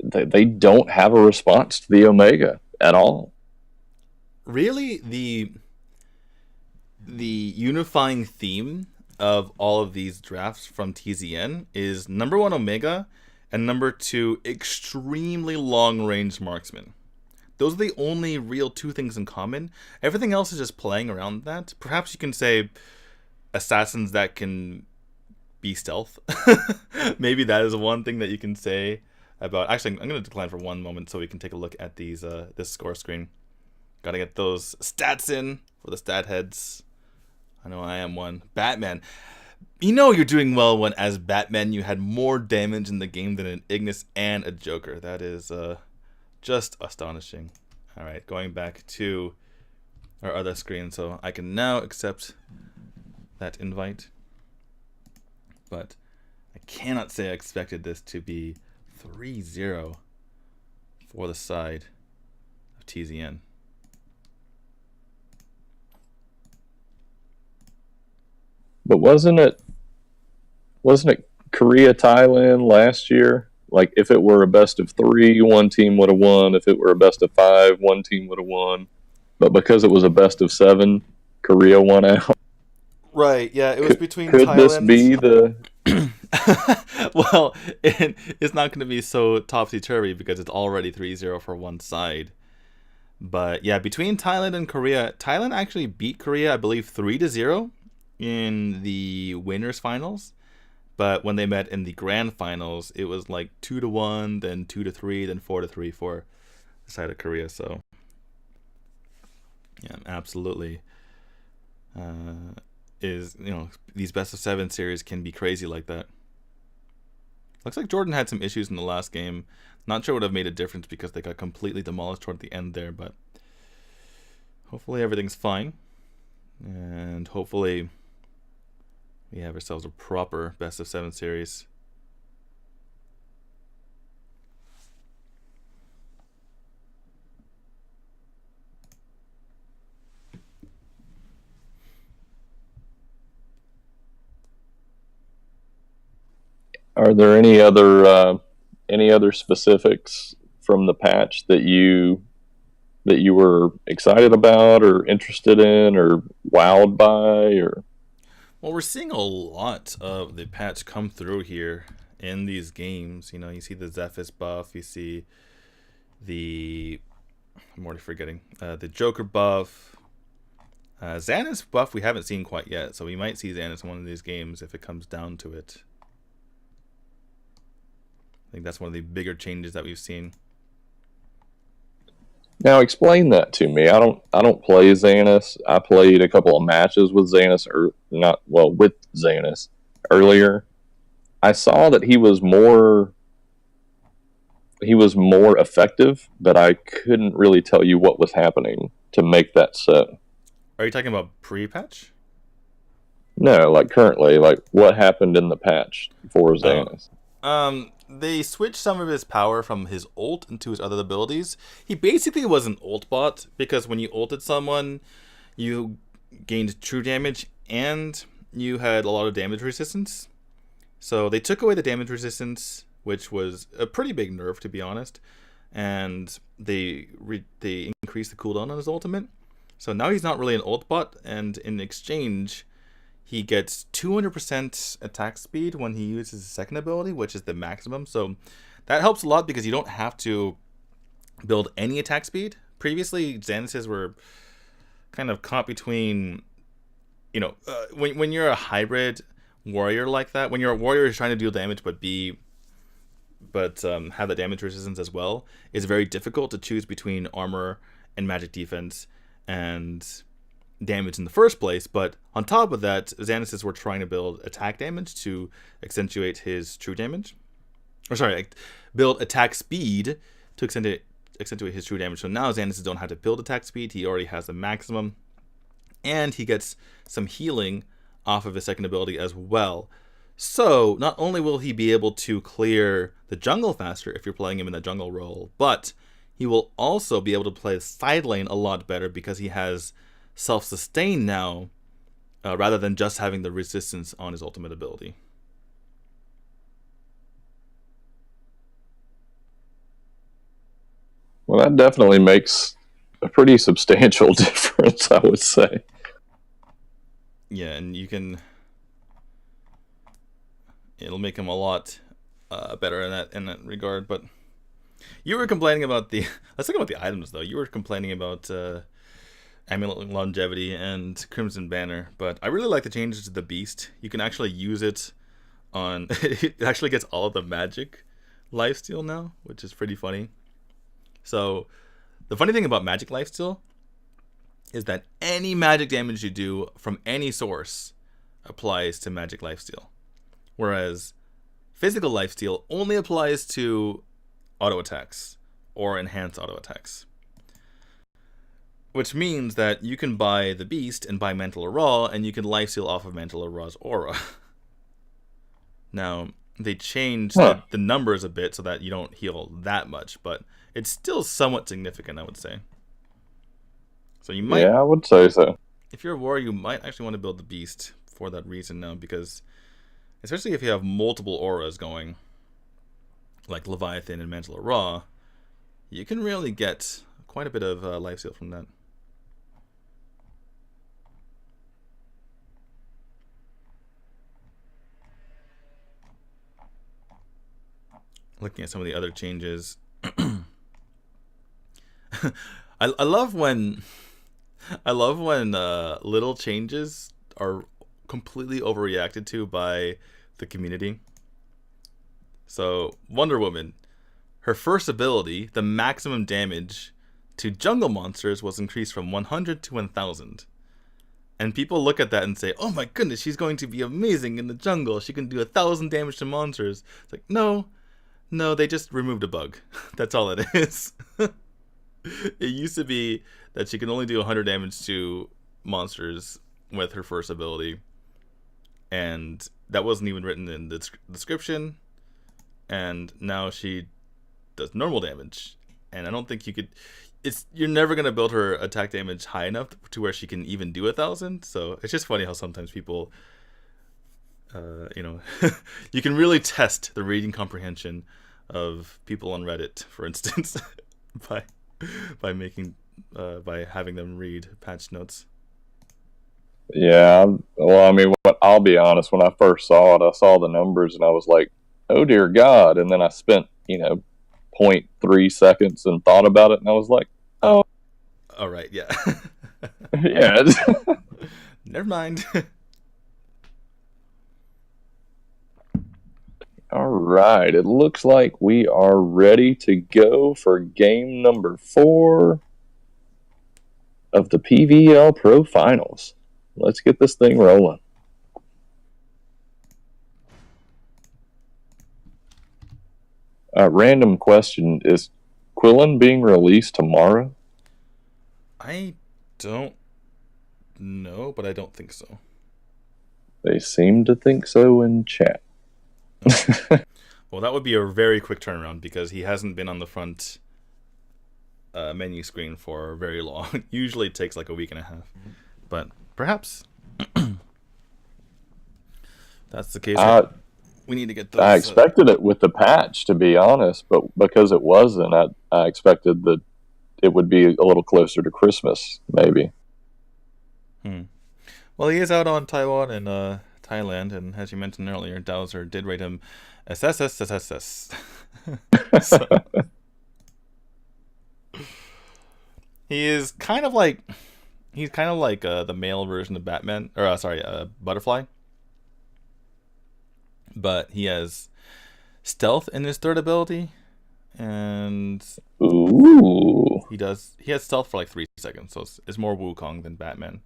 Speaker 1: They don't have a response to the Omega at all.
Speaker 2: Really, the unifying theme of all of these drafts from TZN is number 1 Omega and number 2 extremely long-range marksman. Those are the only real 2 things in common. Everything else is just playing around that. Perhaps you can say assassins that can be stealth. Maybe that is one thing that you can say about. Actually, I'm going to decline for one moment so we can take a look at these this score screen. Got to get those stats in for the stat heads. I know I am one. Batman. You know you're doing well when as Batman you had more damage in the game than an Ignis and a Joker. That is just astonishing. Alright, going back to our other screen, so I can now accept that invite. But I cannot say I expected this to be 3-0 for the side of TZN.
Speaker 1: But wasn't it Korea Thailand last year? Like if it were a best of three, one team would have won. If it were a best of five, one team would have won. But because it was a best of seven, Korea won out.
Speaker 2: Right, yeah, it was between
Speaker 1: Could this
Speaker 2: Thailand.
Speaker 1: be the?
Speaker 2: Well, it's not going to be so topsy-turvy because it's already 3-0 for one side. But yeah, between Thailand and Korea, Thailand actually beat Korea, I believe, 3-0 in the winners finals. But when they met in the grand finals, it was like 2-1, then 2-3, then 4-3 for the side of Korea. So yeah, absolutely. Is these best of 7 series can be crazy like that. Looks like Jordan had some issues in the last game. Not sure would have made a difference because they got completely demolished toward the end there, but hopefully everything's fine. And hopefully we have ourselves a proper best of 7 series.
Speaker 1: Are there any other specifics from the patch that you were excited about or interested in or wowed by or?
Speaker 2: Well, we're seeing a lot of the patch come through here in these games. You see the Zephys buff, you see the I'm already forgetting the Joker buff. Xanus buff we haven't seen quite yet, so we might see Xanus in one of these games if it comes down to it. I think that's one of the bigger changes that we've seen.
Speaker 1: Now explain that to me. I don't play Xanus. I played a couple of matches with Xanus, or not well with Xanus earlier. I saw that he was more effective, but I couldn't really tell you what was happening to make that set.
Speaker 2: Are you talking about pre-patch?
Speaker 1: No, like currently, like what happened in the patch for Xanus?
Speaker 2: They switched some of his power from his ult into his other abilities. He basically was an ult bot because when you ulted someone, you gained true damage and you had a lot of damage resistance. So they took away the damage resistance, which was a pretty big nerf to be honest, and they increased the cooldown on his ultimate. So now he's not really an ult bot, and in exchange, he gets 200% attack speed when he uses his second ability, which is the maximum. So that helps a lot because you don't have to build any attack speed. Previously, Xanuses were kind of caught between, when you're a hybrid warrior like that, when you're a warrior who's trying to deal damage but have the damage resistance as well, it's very difficult to choose between armor and magic defense and damage in the first place. But on top of that, Xanuses were trying to build attack damage to accentuate his true damage. Build attack speed to accentuate his true damage. So now Xanuses don't have to build attack speed. He already has the maximum. And he gets some healing off of his second ability as well. So not only will he be able to clear the jungle faster if you're playing him in the jungle role, but he will also be able to play side lane a lot better because he has self-sustain now, rather than just having the resistance on his ultimate ability.
Speaker 1: Well, that definitely makes a pretty substantial difference, I would say.
Speaker 2: Yeah, and it'll make him a lot better in that regard. But you were complaining about let's talk about the items though. You were complaining about Amulet Longevity and Crimson Banner, but I really like the changes to the Beast. You can actually use it on it actually gets all of the magic lifesteal now, which is pretty funny. So the funny thing about magic lifesteal is that any magic damage you do from any source applies to magic lifesteal, whereas physical lifesteal only applies to auto attacks or enhanced auto attacks. Which means that you can buy the Beast and buy Mantle Aura, and you can lifesteal off of Mantle Aura's aura. Now, they changed the numbers a bit so that you don't heal that much, but it's still somewhat significant, I would say. So you might...
Speaker 1: Yeah, I would say so.
Speaker 2: If you're a warrior, you might actually want to build the Beast for that reason now, because especially if you have multiple auras going, like Leviathan and Mantle of Ra, you can really get quite a bit of life steal from that. Looking at some of the other changes, I love when little changes are completely overreacted to by the community. So Wonder Woman, her first ability, the maximum damage to jungle monsters was increased from 100 to 1000. And people look at that and say, oh my goodness, she's going to be amazing in the jungle. She can do 1000 damage to monsters. It's like, no, they just removed a bug. That's all it is. It used to be that she can only do 100 damage to monsters with her first ability. And that wasn't even written in the description. And now she does normal damage. And I don't think you could... You're never going to build her attack damage high enough to where she can even do 1000. So it's just funny how sometimes people... you can really test the reading comprehension of people on Reddit, for instance, by having them read patch notes.
Speaker 1: Yeah, well, I mean, I'll be honest. When I first saw it, I saw the numbers and I was like, "Oh dear God!" And then I spent 0.3 seconds and thought about it, and I was like, "Oh,
Speaker 2: all right, yeah,
Speaker 1: yeah."
Speaker 2: Never mind.
Speaker 1: All right, it looks like we are ready to go for game number 4 of the PVL Pro Finals. Let's get this thing rolling. Random question, is Quillen being released tomorrow?
Speaker 2: I don't know, but I don't think so.
Speaker 1: They seem to think so in chat.
Speaker 2: Well, that would be a very quick turnaround because he hasn't been on the front menu screen for very long. Usually it takes like a week and a half, but perhaps that's the case. We need to get those.
Speaker 1: I expected it with the patch, to be honest, but because it wasn't, I expected that it would be a little closer to Christmas, maybe.
Speaker 2: Well, he is out on Taiwan and Thailand, and as you mentioned earlier, Dowser did rate him SSSSSS. So, he is kind of like the male version of Batman, or Butterfly, but he has stealth in his third ability, and he has stealth for like 3 seconds, so it's more Wukong than Batman.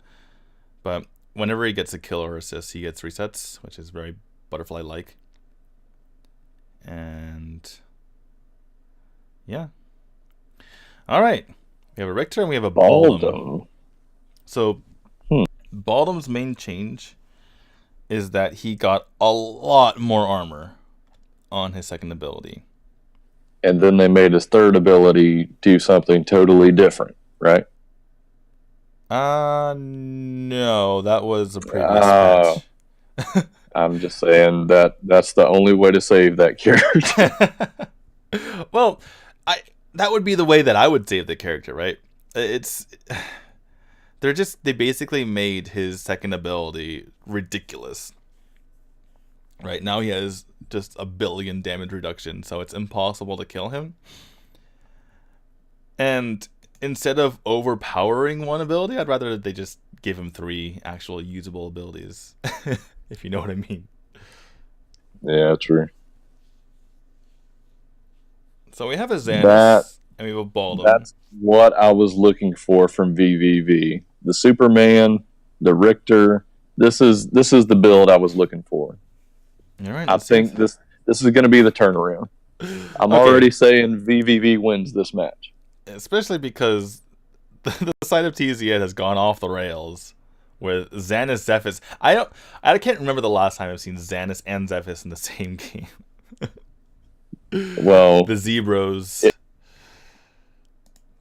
Speaker 2: But whenever he gets a kill or assist, he gets resets, which is very Butterfly-like. And yeah. All right. We have a Richter and we have a Baldum. So Baldum's main change is that he got a lot more armor on his second ability.
Speaker 1: And then they made his third ability do something totally different, right?
Speaker 2: No, that was a previous patch.
Speaker 1: I'm just saying that's the only way to save that character.
Speaker 2: Well, that would be the way that I would save the character, right? They basically made his second ability ridiculous. Right now he has just 1 billion damage reduction, so it's impossible to kill him. And instead of overpowering one ability, I'd rather they just give him 3 actual usable abilities, if you know what I mean.
Speaker 1: Yeah, true.
Speaker 2: So we have a Xanus, and we have a Baldum.
Speaker 1: That's what I was looking for from VVV. The Superman, the Richter. This is the build I was looking for.
Speaker 2: All right,
Speaker 1: I think this is going to be the turnaround. I'm already saying VVV wins this match.
Speaker 2: Especially because the side of TZN has gone off the rails with Xanus Zephys. I can't remember the last time I've seen Xanus and Zephys in the same game.
Speaker 1: Well,
Speaker 2: the Zebros.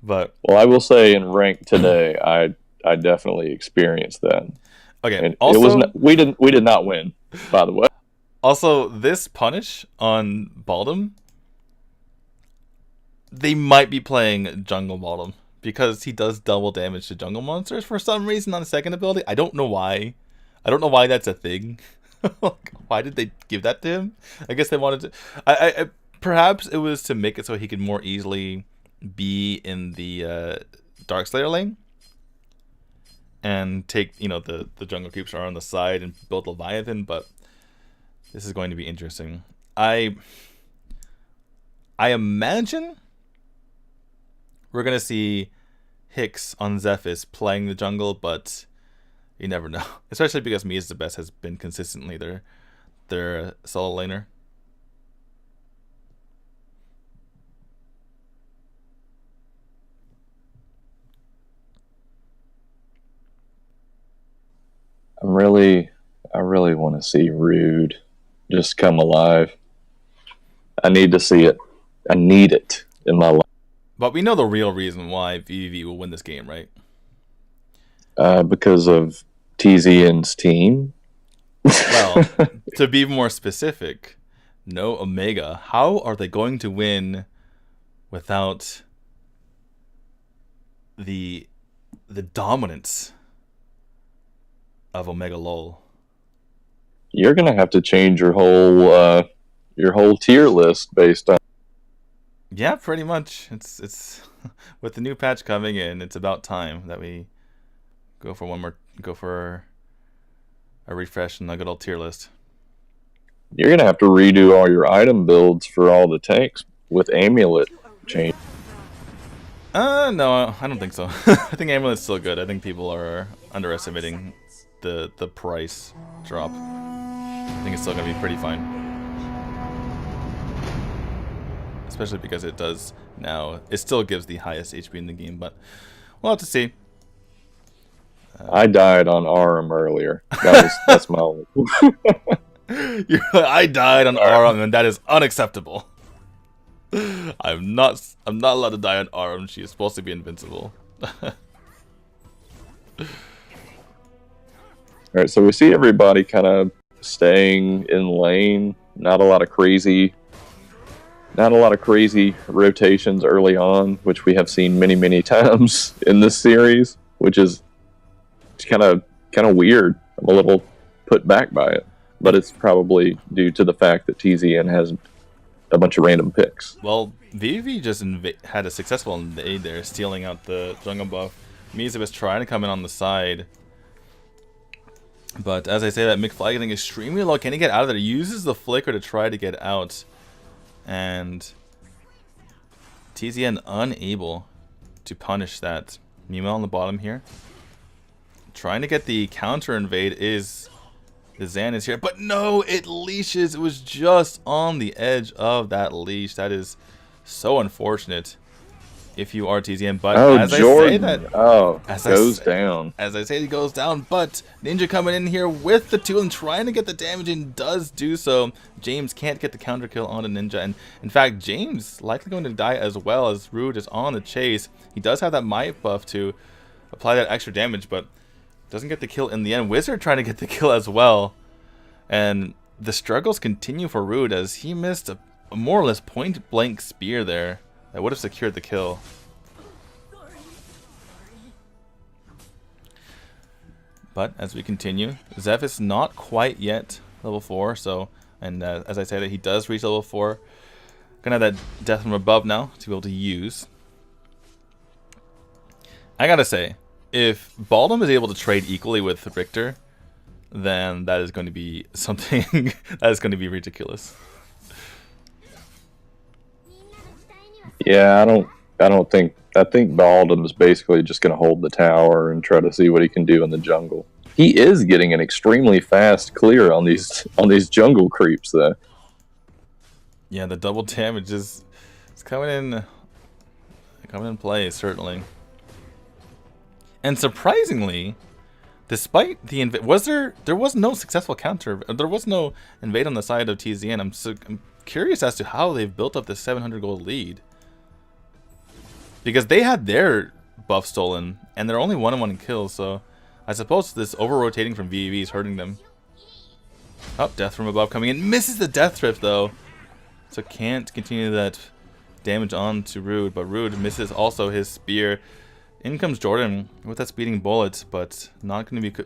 Speaker 2: But
Speaker 1: I will say in ranked today, I definitely experienced that.
Speaker 2: Okay.
Speaker 1: And
Speaker 2: Also,
Speaker 1: it was not, we did not win, by the way.
Speaker 2: also this punish on Baldum, they might be playing Jungle Baldum because he does double damage to jungle monsters for some reason on the second ability. I don't know why. I don't know why that's a thing. Why did they give that to him? I guess they wanted to. Perhaps it was to make it so he could more easily be in the Darkslayer lane and take, you know, the jungle creeps are on the side and build Leviathan. But this is going to be interesting. I imagine we're gonna see Hicks on Zephys playing the jungle, but you never know. Especially because Me is the Best has been consistently their solo laner.
Speaker 1: I really want to see Rude just come alive. I need to see it. I need it in my life.
Speaker 2: But we know the real reason why VVV will win this game, right?
Speaker 1: Because of TZN's team.
Speaker 2: Well, to be more specific, no Omega. How are they going to win without the dominance of Omega LOL?
Speaker 1: You're gonna have to change your whole tier list based on.
Speaker 2: Yeah, pretty much. It's with the new patch coming in, it's about time that we go for a refresh in the good old tier list.
Speaker 1: You're gonna have to redo all your item builds for all the tanks with amulet change.
Speaker 2: No, I don't think so. I think Amulet's still good. I think people are underestimating the price drop. I think it's still gonna be pretty fine. Especially because it does now. It still gives the highest HP in the game, but we'll have to see.
Speaker 1: I died on Aram earlier. That's my only.
Speaker 2: I died on Aram, and that is unacceptable. I'm not allowed to die on Aram. She is supposed to be invincible.
Speaker 1: Alright, so we see everybody kind of staying in lane. Not a lot of crazy rotations early on, which we have seen many times in this series, which is kind of weird. I'm a little put back by it, but it's probably due to the fact that TZN has a bunch of random picks.
Speaker 2: Well, VV just had a successful invade there, stealing out the jungle buff. Miza was trying to come in on the side, but as I say that, McFly getting extremely low. Can he get out of there? He uses the flicker to try to get out, and TZN unable to punish that. Mimo on the bottom here, trying to get the counter invade. Is the Zan is here, but no, it leashes. It was just on the edge of that leash. That is so unfortunate if you are TZN. But as
Speaker 1: Jordan.
Speaker 2: I say that,
Speaker 1: goes down.
Speaker 2: As I say, he goes down. But Ninja coming in here with the tool and trying to get the damage, and does do so. James can't get the counter kill on a Ninja, and in fact, James likely going to die as well, as Rude is on the chase. He does have that might buff to apply that extra damage, but doesn't get the kill in the end. Wizard trying to get the kill as well. And the struggles continue for Rude, as he missed a more or less point blank spear there that would have secured the kill. But as we continue, Zeph is not quite yet level 4, so, and as I say that he does reach level 4, gonna have that death from above now to be able to use. I gotta say, if Baldum is able to trade equally with Richter, then that is going to be something that is going to be ridiculous.
Speaker 1: Yeah, I think Baldum is basically just going to hold the tower and try to see what he can do in the jungle. He is getting an extremely fast clear on these jungle creeps, though.
Speaker 2: Yeah, the double damage is coming in play, certainly. And surprisingly, despite the there was no successful counter. There was no invade on the side of TZN. I'm curious as to how they've built up this 700 gold lead, because they had their buff stolen and they're only 1-1 in kills. So I suppose this over-rotating from veniVidivici is hurting them. Oh, death from above coming in. Misses the death trip, though. So can't continue that damage on to Rude, but Rude misses also his spear. In comes Jordan with that speeding bullet, but not going to be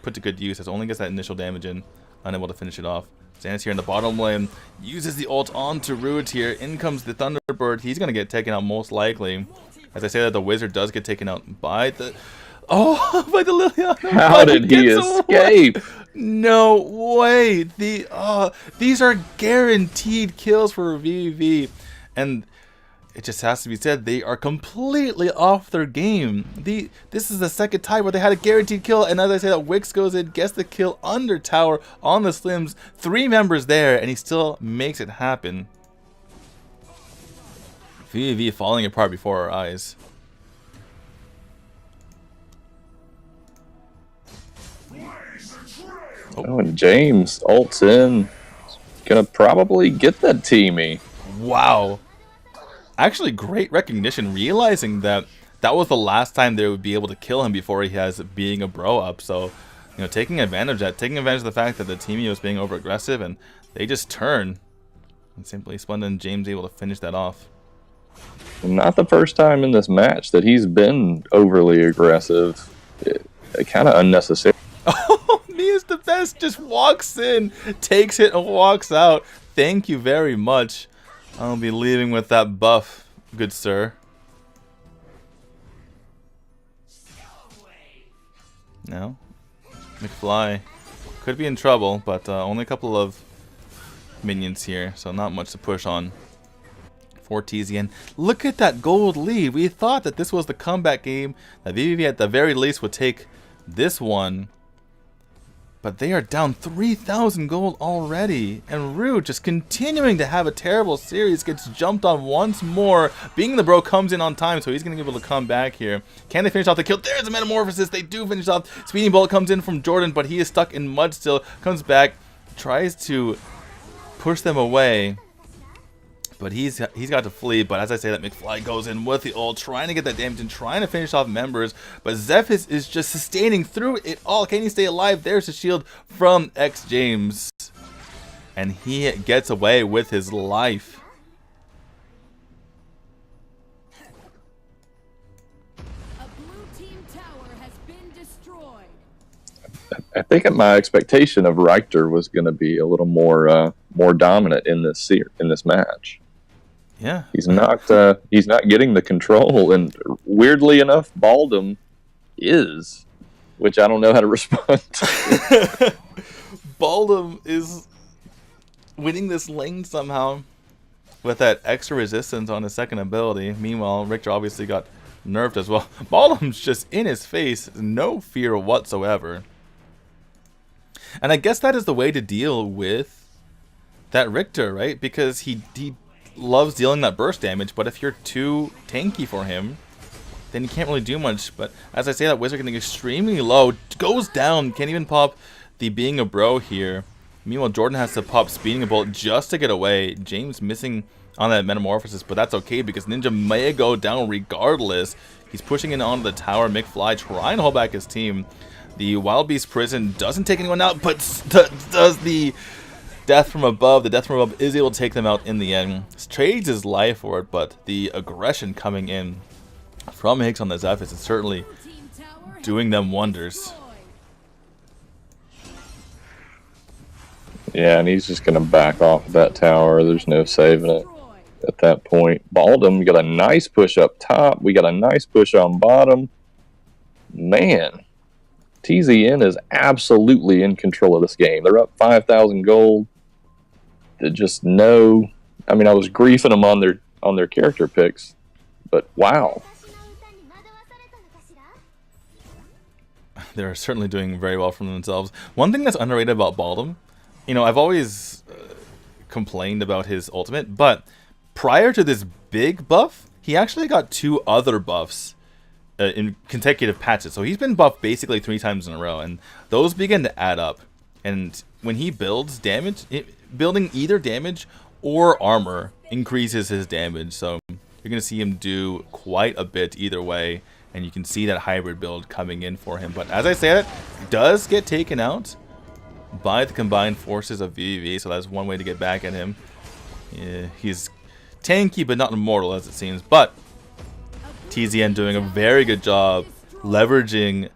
Speaker 2: put to good use, as only gets that initial damage in, unable to finish it off. Zanus here in the bottom lane, uses the ult onto Rude here. In comes the Thunderbird. He's going to get taken out most likely. As I say that, the Wizard does get taken out by the... Oh, by the Liliana.
Speaker 1: How did he escape?
Speaker 2: No way. These are guaranteed kills for veniVidivici. And it just has to be said, they are completely off their game. This is the second time where they had a guaranteed kill, and as I say that, Wix goes in, gets the kill under tower on the Slims. 3 members there, and he still makes it happen. veniVidivici falling apart before our eyes.
Speaker 1: Oh, and James ults in. Gonna probably get that teamy.
Speaker 2: Wow. Actually, great recognition, realizing that that was the last time they would be able to kill him before he has being a bro up. So, you know, taking advantage of the fact that the teamy was being over aggressive, and they just turn. And simply Splendid and James able to finish that off.
Speaker 1: Not the first time in this match that he's been overly aggressive. Kind of unnecessary.
Speaker 2: Oh, Mia's the best. Just walks in, takes it, and walks out. Thank you very much. I'll be leaving with that buff, good sir. No? McFly could be in trouble, but only a couple of minions here, so not much to push on. For TZN. Look at that gold lead. We thought that this was the comeback game, that veniVidivici at the very least would take this one. But they are down 3,000 gold already. And Rude just continuing to have a terrible series. Gets jumped on once more. Being the bro comes in on time, so he's going to be able to come back here. Can they finish off the kill? There's a Metamorphosis. They do finish off. Speeding Bullet comes in from Jordan, but he is stuck in mud still. Comes back. Tries to push them away. But he's got to flee. But as I say, that McFly goes in with the ult, trying to get that damage and trying to finish off members. But Zeph is just sustaining through it all. Can he stay alive? There's a shield from X James. And he gets away with his life.
Speaker 3: A blue team tower has been destroyed.
Speaker 1: I think my expectation of Richter was going to be a little more dominant in this match.
Speaker 2: Yeah,
Speaker 1: he's not getting the control, and weirdly enough, Baldum is, which I don't know how to respond to.
Speaker 2: Baldum is winning this lane somehow with that extra resistance on his second ability. Meanwhile, Richter obviously got nerfed as well. Baldum's just in his face, no fear whatsoever. And I guess that is the way to deal with that Richter, right? Because he loves dealing that burst damage, but if you're too tanky for him, then you can't really do much. But as I say, that Wizard getting extremely low, goes down, can't even pop the being a bro here. Meanwhile, Jordan has to pop speeding a bullet just to get away. James missing on that Metamorphosis, but that's okay because Ninja may go down regardless. He's pushing in onto the tower. McFly trying to hold back his team. The Wild Beast Prison doesn't take anyone out, but does the Death from Above. The Death from Above is able to take them out in the end. Trades his life for it, but the aggression coming in from Higgs on the Zephys is certainly doing them wonders.
Speaker 1: Yeah, and he's just going to back off of that tower. There's no saving it at that point. Baldum got a nice push up top. We got a nice push on bottom. Man, TZN is absolutely in control of this game. They're up 5,000 gold. They just know. I mean, I was griefing them on their character picks, but wow.
Speaker 2: They're certainly doing very well for themselves. One thing that's underrated about Baldum, you know, I've always complained about his ultimate, but prior to this big buff, he actually got 2 other buffs in consecutive patches. So he's been buffed basically 3 times in a row, and those begin to add up. And when he builds damage, building either damage or armor increases his damage. So you're going to see him do quite a bit either way. and you can see that hybrid build coming in for him. But as I said, it does get taken out by the combined forces of veniVidivici, so that's one way to get back at him. Yeah, he's tanky but not immortal as it seems, but TZN doing a very good job leveraging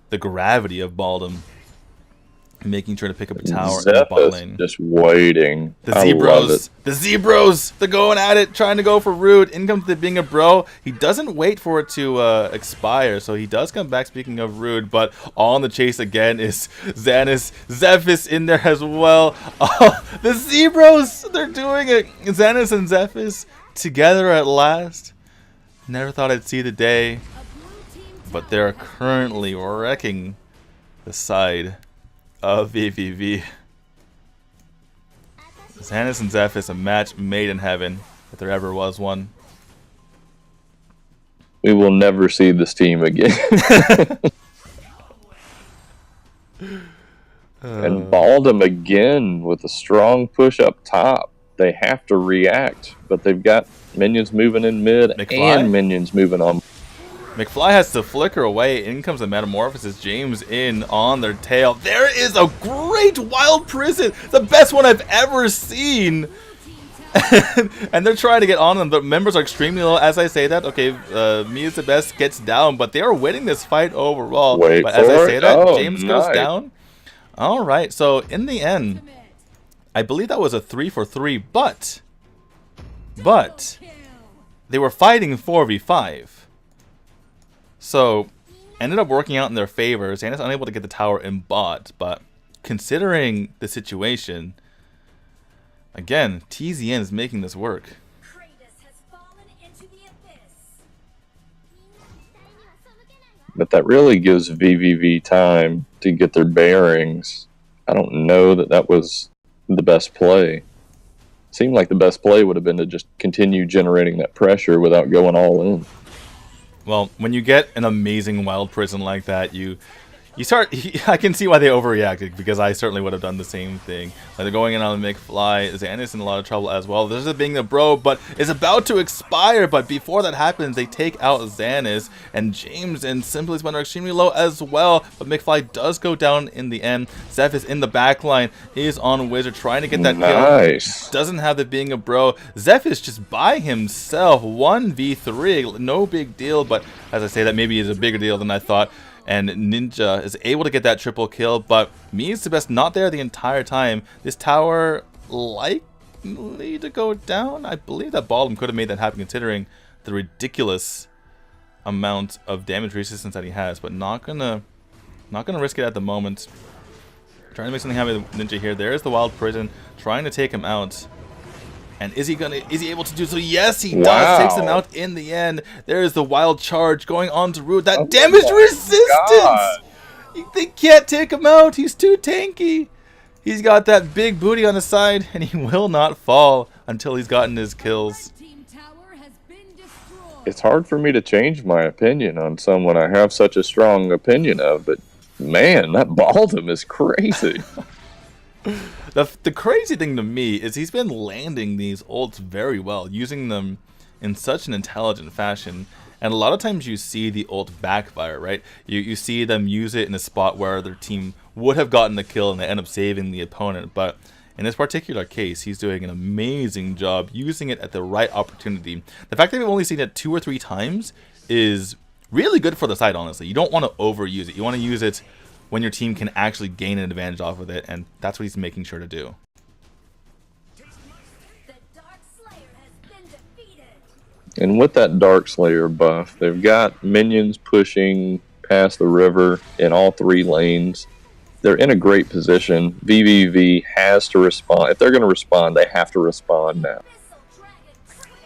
Speaker 2: the gravity of Baldom, making sure to pick up a tower in the bot lane.
Speaker 1: Just waiting.
Speaker 2: The Zebros, they're going at it, trying to go for root. In comes the being a bro. He doesn't wait for it to expire, so he does come back. Speaking of root, but on the chase again is Xanis, Zephys in there as well. Oh, the Zebros, they're doing it. Xanis and Zephys together at last. Never thought I'd see the day, but they're currently wrecking the side of VVV. Xanis and Zephys, a match made in heaven, if there ever was one.
Speaker 1: We will never see this team again. And Baldom again with a strong push up top. They have to react, but they've got minions moving in mid and minions moving on.
Speaker 2: McFly has to flicker away. In comes the Metamorphosis. James in on their tail. There is a great wild prison. The best one I've ever seen. And they're trying to get on them, but members are extremely low. As I say that, okay, me is the best gets down, but they are winning this fight overall.
Speaker 1: Wait
Speaker 2: but as
Speaker 1: for
Speaker 2: I say
Speaker 1: it.
Speaker 2: that,
Speaker 1: Oh,
Speaker 2: James
Speaker 1: nice.
Speaker 2: goes down. All right, so in the end, I believe that was a 3-for-3, but they were fighting 4v5. So, ended up working out in their favor. Xana's unable to get the tower in bot, but considering the situation, again, TZN is making this work.
Speaker 1: But that really gives VVV time to get their bearings. I don't know that that was the best play. Seemed like the best play would have been to just continue generating that pressure without going all in.
Speaker 2: Well, when you get an amazing wild prison like that, you start. I can see why they overreacted, because I certainly would have done the same thing. Like they're going in on the McFly. Xanis in a lot of trouble as well. There's a being the bro, but it's about to expire. But before that happens, they take out Xanis, and James and Simply's are extremely low as well. But McFly does go down in the end. Zephys in the back line is on Wizard trying to get that kill. Doesn't have the being a bro. Zephys just by himself, 1v3, no big deal. But as I say, that maybe is a bigger deal than I thought. And Ninja is able to get that triple kill, but me is the best not there the entire time. This tower likely to go down. I believe that Baldom could have made that happen considering the ridiculous amount of damage resistance that he has, but not gonna risk it at the moment. Trying to make something happen with Ninja here. There's the wild prison trying to take him out. And is he able to do so? Yes, he does. Takes him out in the end. There is the wild charge going on to root. That damage resistance! They can't take him out. He's too tanky. He's got that big booty on his side, and he will not fall until he's gotten his kills.
Speaker 1: It's hard for me to change my opinion on someone I have such a strong opinion of, but man, that Baldom is crazy.
Speaker 2: The crazy thing to me is he's been landing these ults very well, using them in such an intelligent fashion. And a lot of times you see the ult backfire, right? You see them use it in a spot where their team would have gotten the kill and they end up saving the opponent. But in this particular case, he's doing an amazing job using it at the right opportunity. The fact that we've only seen it 2 or 3 times is really good for the side, honestly. You don't want to overuse it. You want to use it when your team can actually gain an advantage off of it, and that's what he's making sure to do.
Speaker 1: And with that Dark Slayer buff, they've got minions pushing past the river in all 3 lanes. They're in a great position. VVV has to respond. If they're going to respond, they have to respond now.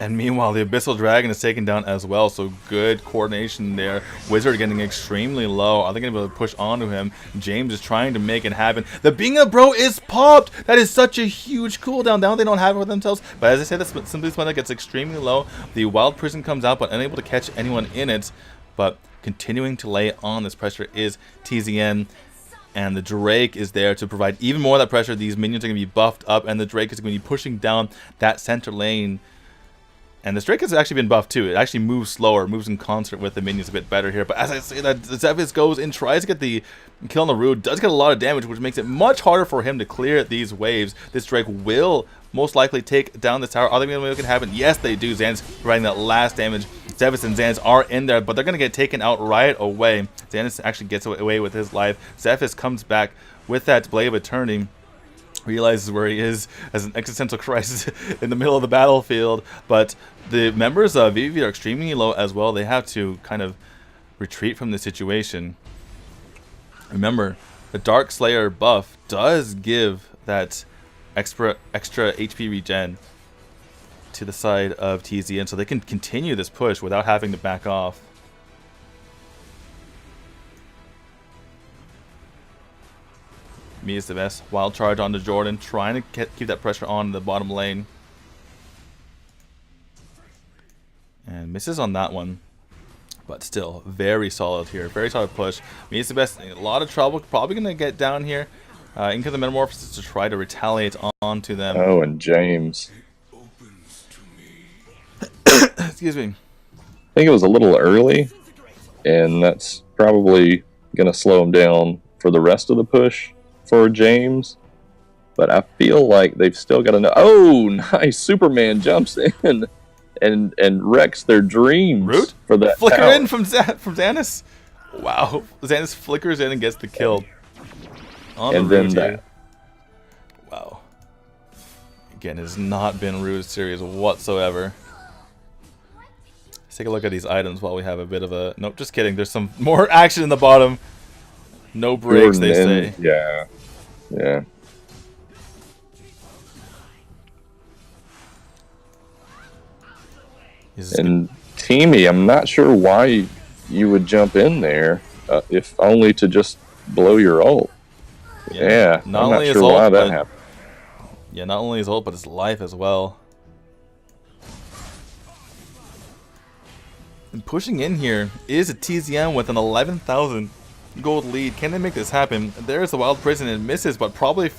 Speaker 2: And meanwhile, the Abyssal Dragon is taken down as well, so good coordination there. Wizard getting extremely low. Are they going to be able to push onto him? James is trying to make it happen. The Binga Bro is popped! That is such a huge cooldown. Now they don't have it for themselves. But as I said, that Simply Splendor gets extremely low. The Wild Prison comes out, but unable to catch anyone in it. But continuing to lay on this pressure is TZN. And the Drake is there to provide even more of that pressure. These minions are going to be buffed up, and the Drake is going to be pushing down that center lane. And this Drake has actually been buffed too. It actually moves slower, moves in concert with the minions a bit better here. But as I say that, Zephys goes in, tries to get the kill on the Rude, does get a lot of damage, which makes it much harder for him to clear these waves. This Drake will most likely take down this tower. Are they going to make it happen? Yes, they do. Zan's providing that last damage. Zephys and Zans are in there, but they're going to get taken out right away. Xanis actually gets away with his life. Zephys comes back with that Blade of Eternity, realizes where he is as an existential crisis in the middle of the battlefield. But the members of veniVidivici are extremely low as well. They have to kind of retreat from the situation. Remember, the Dark Slayer buff does give that extra HP regen to the side of TZN, so they can continue this push without having to back off. Me is the best. Wild charge onto Jordan, trying to keep that pressure on the bottom lane. And misses on that one. But still, very solid here. Very solid push. Me is the best. A lot of trouble. Probably going to get down here into the Metamorphosis to try to retaliate onto them.
Speaker 1: Oh, and James.
Speaker 2: Excuse me.
Speaker 1: I think it was a little early, and that's probably going to slow him down for the rest of the push for James. But I feel like they've still got to know. Oh, nice. Superman jumps in and wrecks their dreams.
Speaker 2: Root?
Speaker 1: For that
Speaker 2: Flicker
Speaker 1: tower.
Speaker 2: in from Xanis. Wow. Xanis flickers in and gets the kill. On
Speaker 1: And
Speaker 2: the
Speaker 1: then
Speaker 2: Root
Speaker 1: that.
Speaker 2: here. Wow. Again, it has not been Root's series whatsoever. Let's take a look at these items while we have a bit of a... Nope, just kidding. There's some more action in the bottom. No breaks, they say.
Speaker 1: Yeah. Yeah. And Teamy, I'm not sure why you would jump in there, if only to just blow your ult. Yeah, I'm not sure why that happened.
Speaker 2: Yeah, not only his ult, but his life as well. And pushing in here is a TZM with an 11,000 gold lead. Can they make this happen? There's the Wild Prison and misses, but probably it's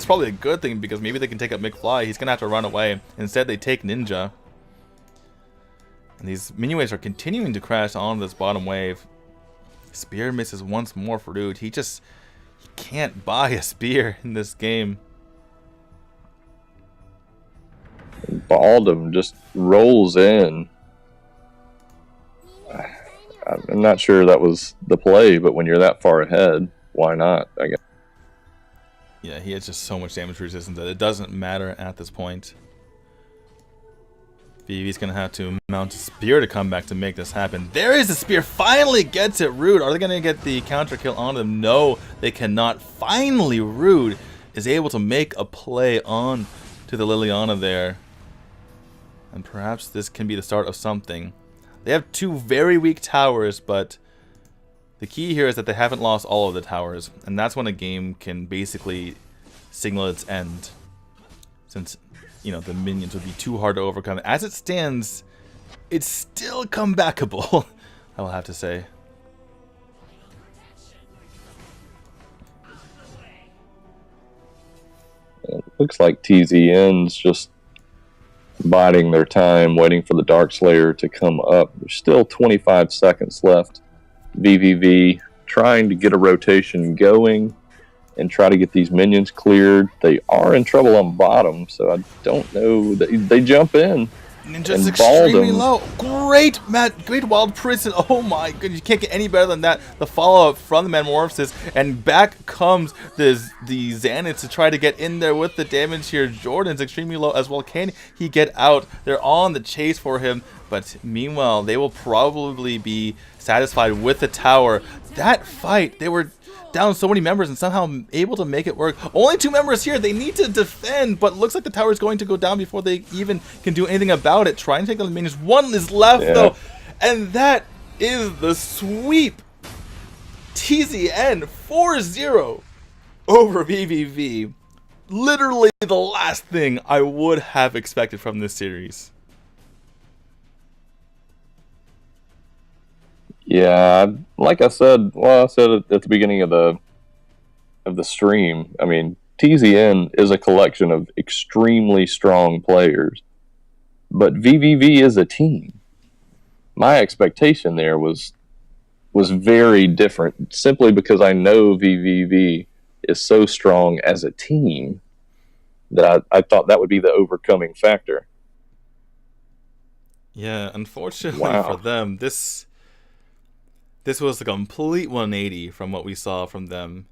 Speaker 2: probably a good thing because maybe they can take up McFly. He's gonna have to run away. Instead, they take Ninja. And these minion waves are continuing to crash on this bottom wave. Spear misses once more for Dude. He can't buy a spear in this game.
Speaker 1: Baldum just rolls in. I'm not sure that was the play, but when you're that far ahead, why not, I guess.
Speaker 2: Yeah, he has just so much damage resistance that it doesn't matter at this point. veniVidivici's going to have to mount a spear to come back to make this happen. There is a spear. Finally gets it. Rude. Are they going to get the counter kill on them? No, they cannot. Finally, Rude is able to make a play on to the Liliana there. And perhaps this can be the start of something. They have two very weak towers, but the key here is that they haven't lost all of the towers. And that's when a game can basically signal its end. Since, you know, the minions would be too hard to overcome. As it stands, it's still comebackable, I will have to say.
Speaker 1: It looks like TZN's just biding their time, waiting for the Dark Slayer to come up. There's still 25 seconds left. veniVidivici trying to get a rotation going and try to get these minions cleared. They are in trouble on bottom, so I don't know. They jump in.
Speaker 2: Ninja's extremely low. Great, Matt. Great Wild Prison. Oh my goodness. You can't get any better than that. The follow-up from the Metamorphosis. And back comes the Xanath to try to get in there with the damage here. Jordan's extremely low as well. Can he get out? They're on the chase for him. But meanwhile, they will probably be satisfied with the tower. That fight, they were down so many members and somehow able to make it work. Only 2 members here. They need to defend, but looks like the tower is going to go down before they even can do anything about it. Try and take down the minions. 1 is left though, and that is the sweep. TZN 4-0 over veniVidivici. Literally the last thing I would have expected from this series.
Speaker 1: Yeah, like I said, well, I said at the beginning of the stream, I mean, TZN is a collection of extremely strong players. but VVV is a team. My expectation there was very different, simply because I know VVV is so strong as a team that I thought that would be the overcoming factor.
Speaker 2: Yeah, unfortunately for
Speaker 1: Wow.
Speaker 2: them, this was a complete 180 from what we saw from them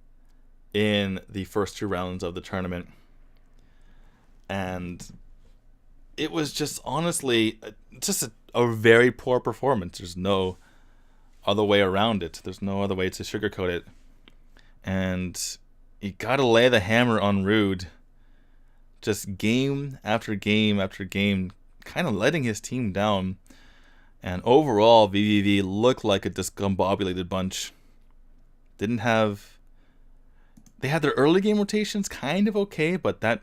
Speaker 2: in the first 2 rounds of the tournament. And it was just honestly just a very poor performance. There's no other way around it. There's no other way to sugarcoat it. And you gotta lay the hammer on Rude. Just game after game after game, kind of letting his team down. And overall, VVV looked like a discombobulated bunch. They had their early game rotations kind of okay, but that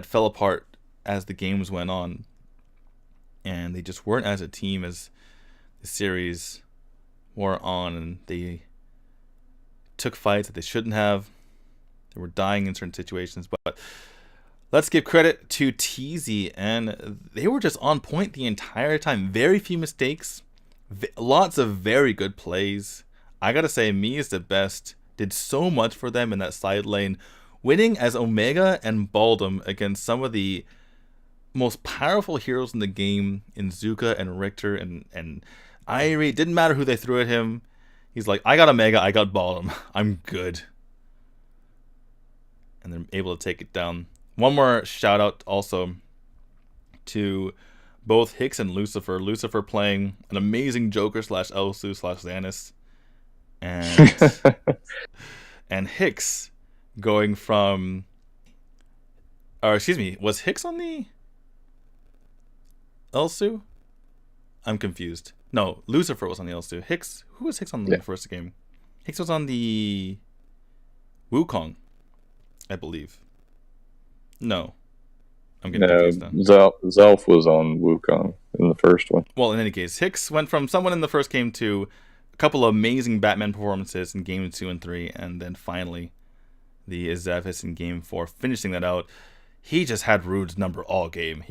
Speaker 2: fell apart as the games went on. And they just weren't as a team as the series wore on, and they took fights that they shouldn't have. They were dying in certain situations, but let's give credit to TZ, and they were just on point the entire time. Very few mistakes, lots of very good plays. I gotta say, Me is the best. Did so much for them in that side lane, winning as Omega and Baldum against some of the most powerful heroes in the game in Zuka and Richter and Irie. Didn't matter who they threw at him. He's like, I got Omega, I got Baldum. I'm good. And they're able to take it down. One more shout out also to both Hicks and Lucifer. Lucifer playing an amazing Joker / Elsu / Xanis. And Hicks going from, or excuse me, was Hicks on the Elsu? I'm confused. No, Lucifer was on the Elsu. Who was Hicks on the first game? Hicks was on the Wukong, I believe. No. I'm getting confused now.
Speaker 1: Zelf was on Wukong in the first one.
Speaker 2: Well, in any case, Hicks went from someone in the first game to a couple of amazing Batman performances in game 2 and 3, and then finally the Zephys in game 4, finishing that out. He just had Rude's number all game.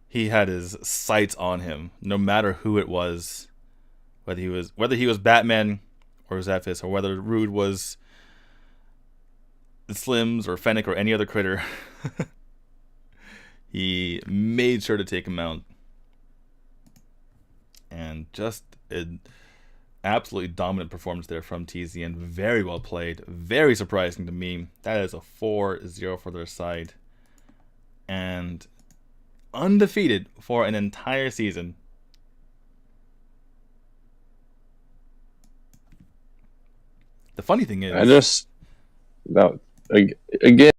Speaker 2: He had his sights on him, no matter who it was, whether he was Batman or Zephys, or whether Rude was the Slims or Fennec or any other critter. He made sure to take him out. And just an absolutely dominant performance there from TZ, and very well played. Very surprising to me. That is a 4-0 for their side. And undefeated for an entire season. The funny thing is,
Speaker 1: again,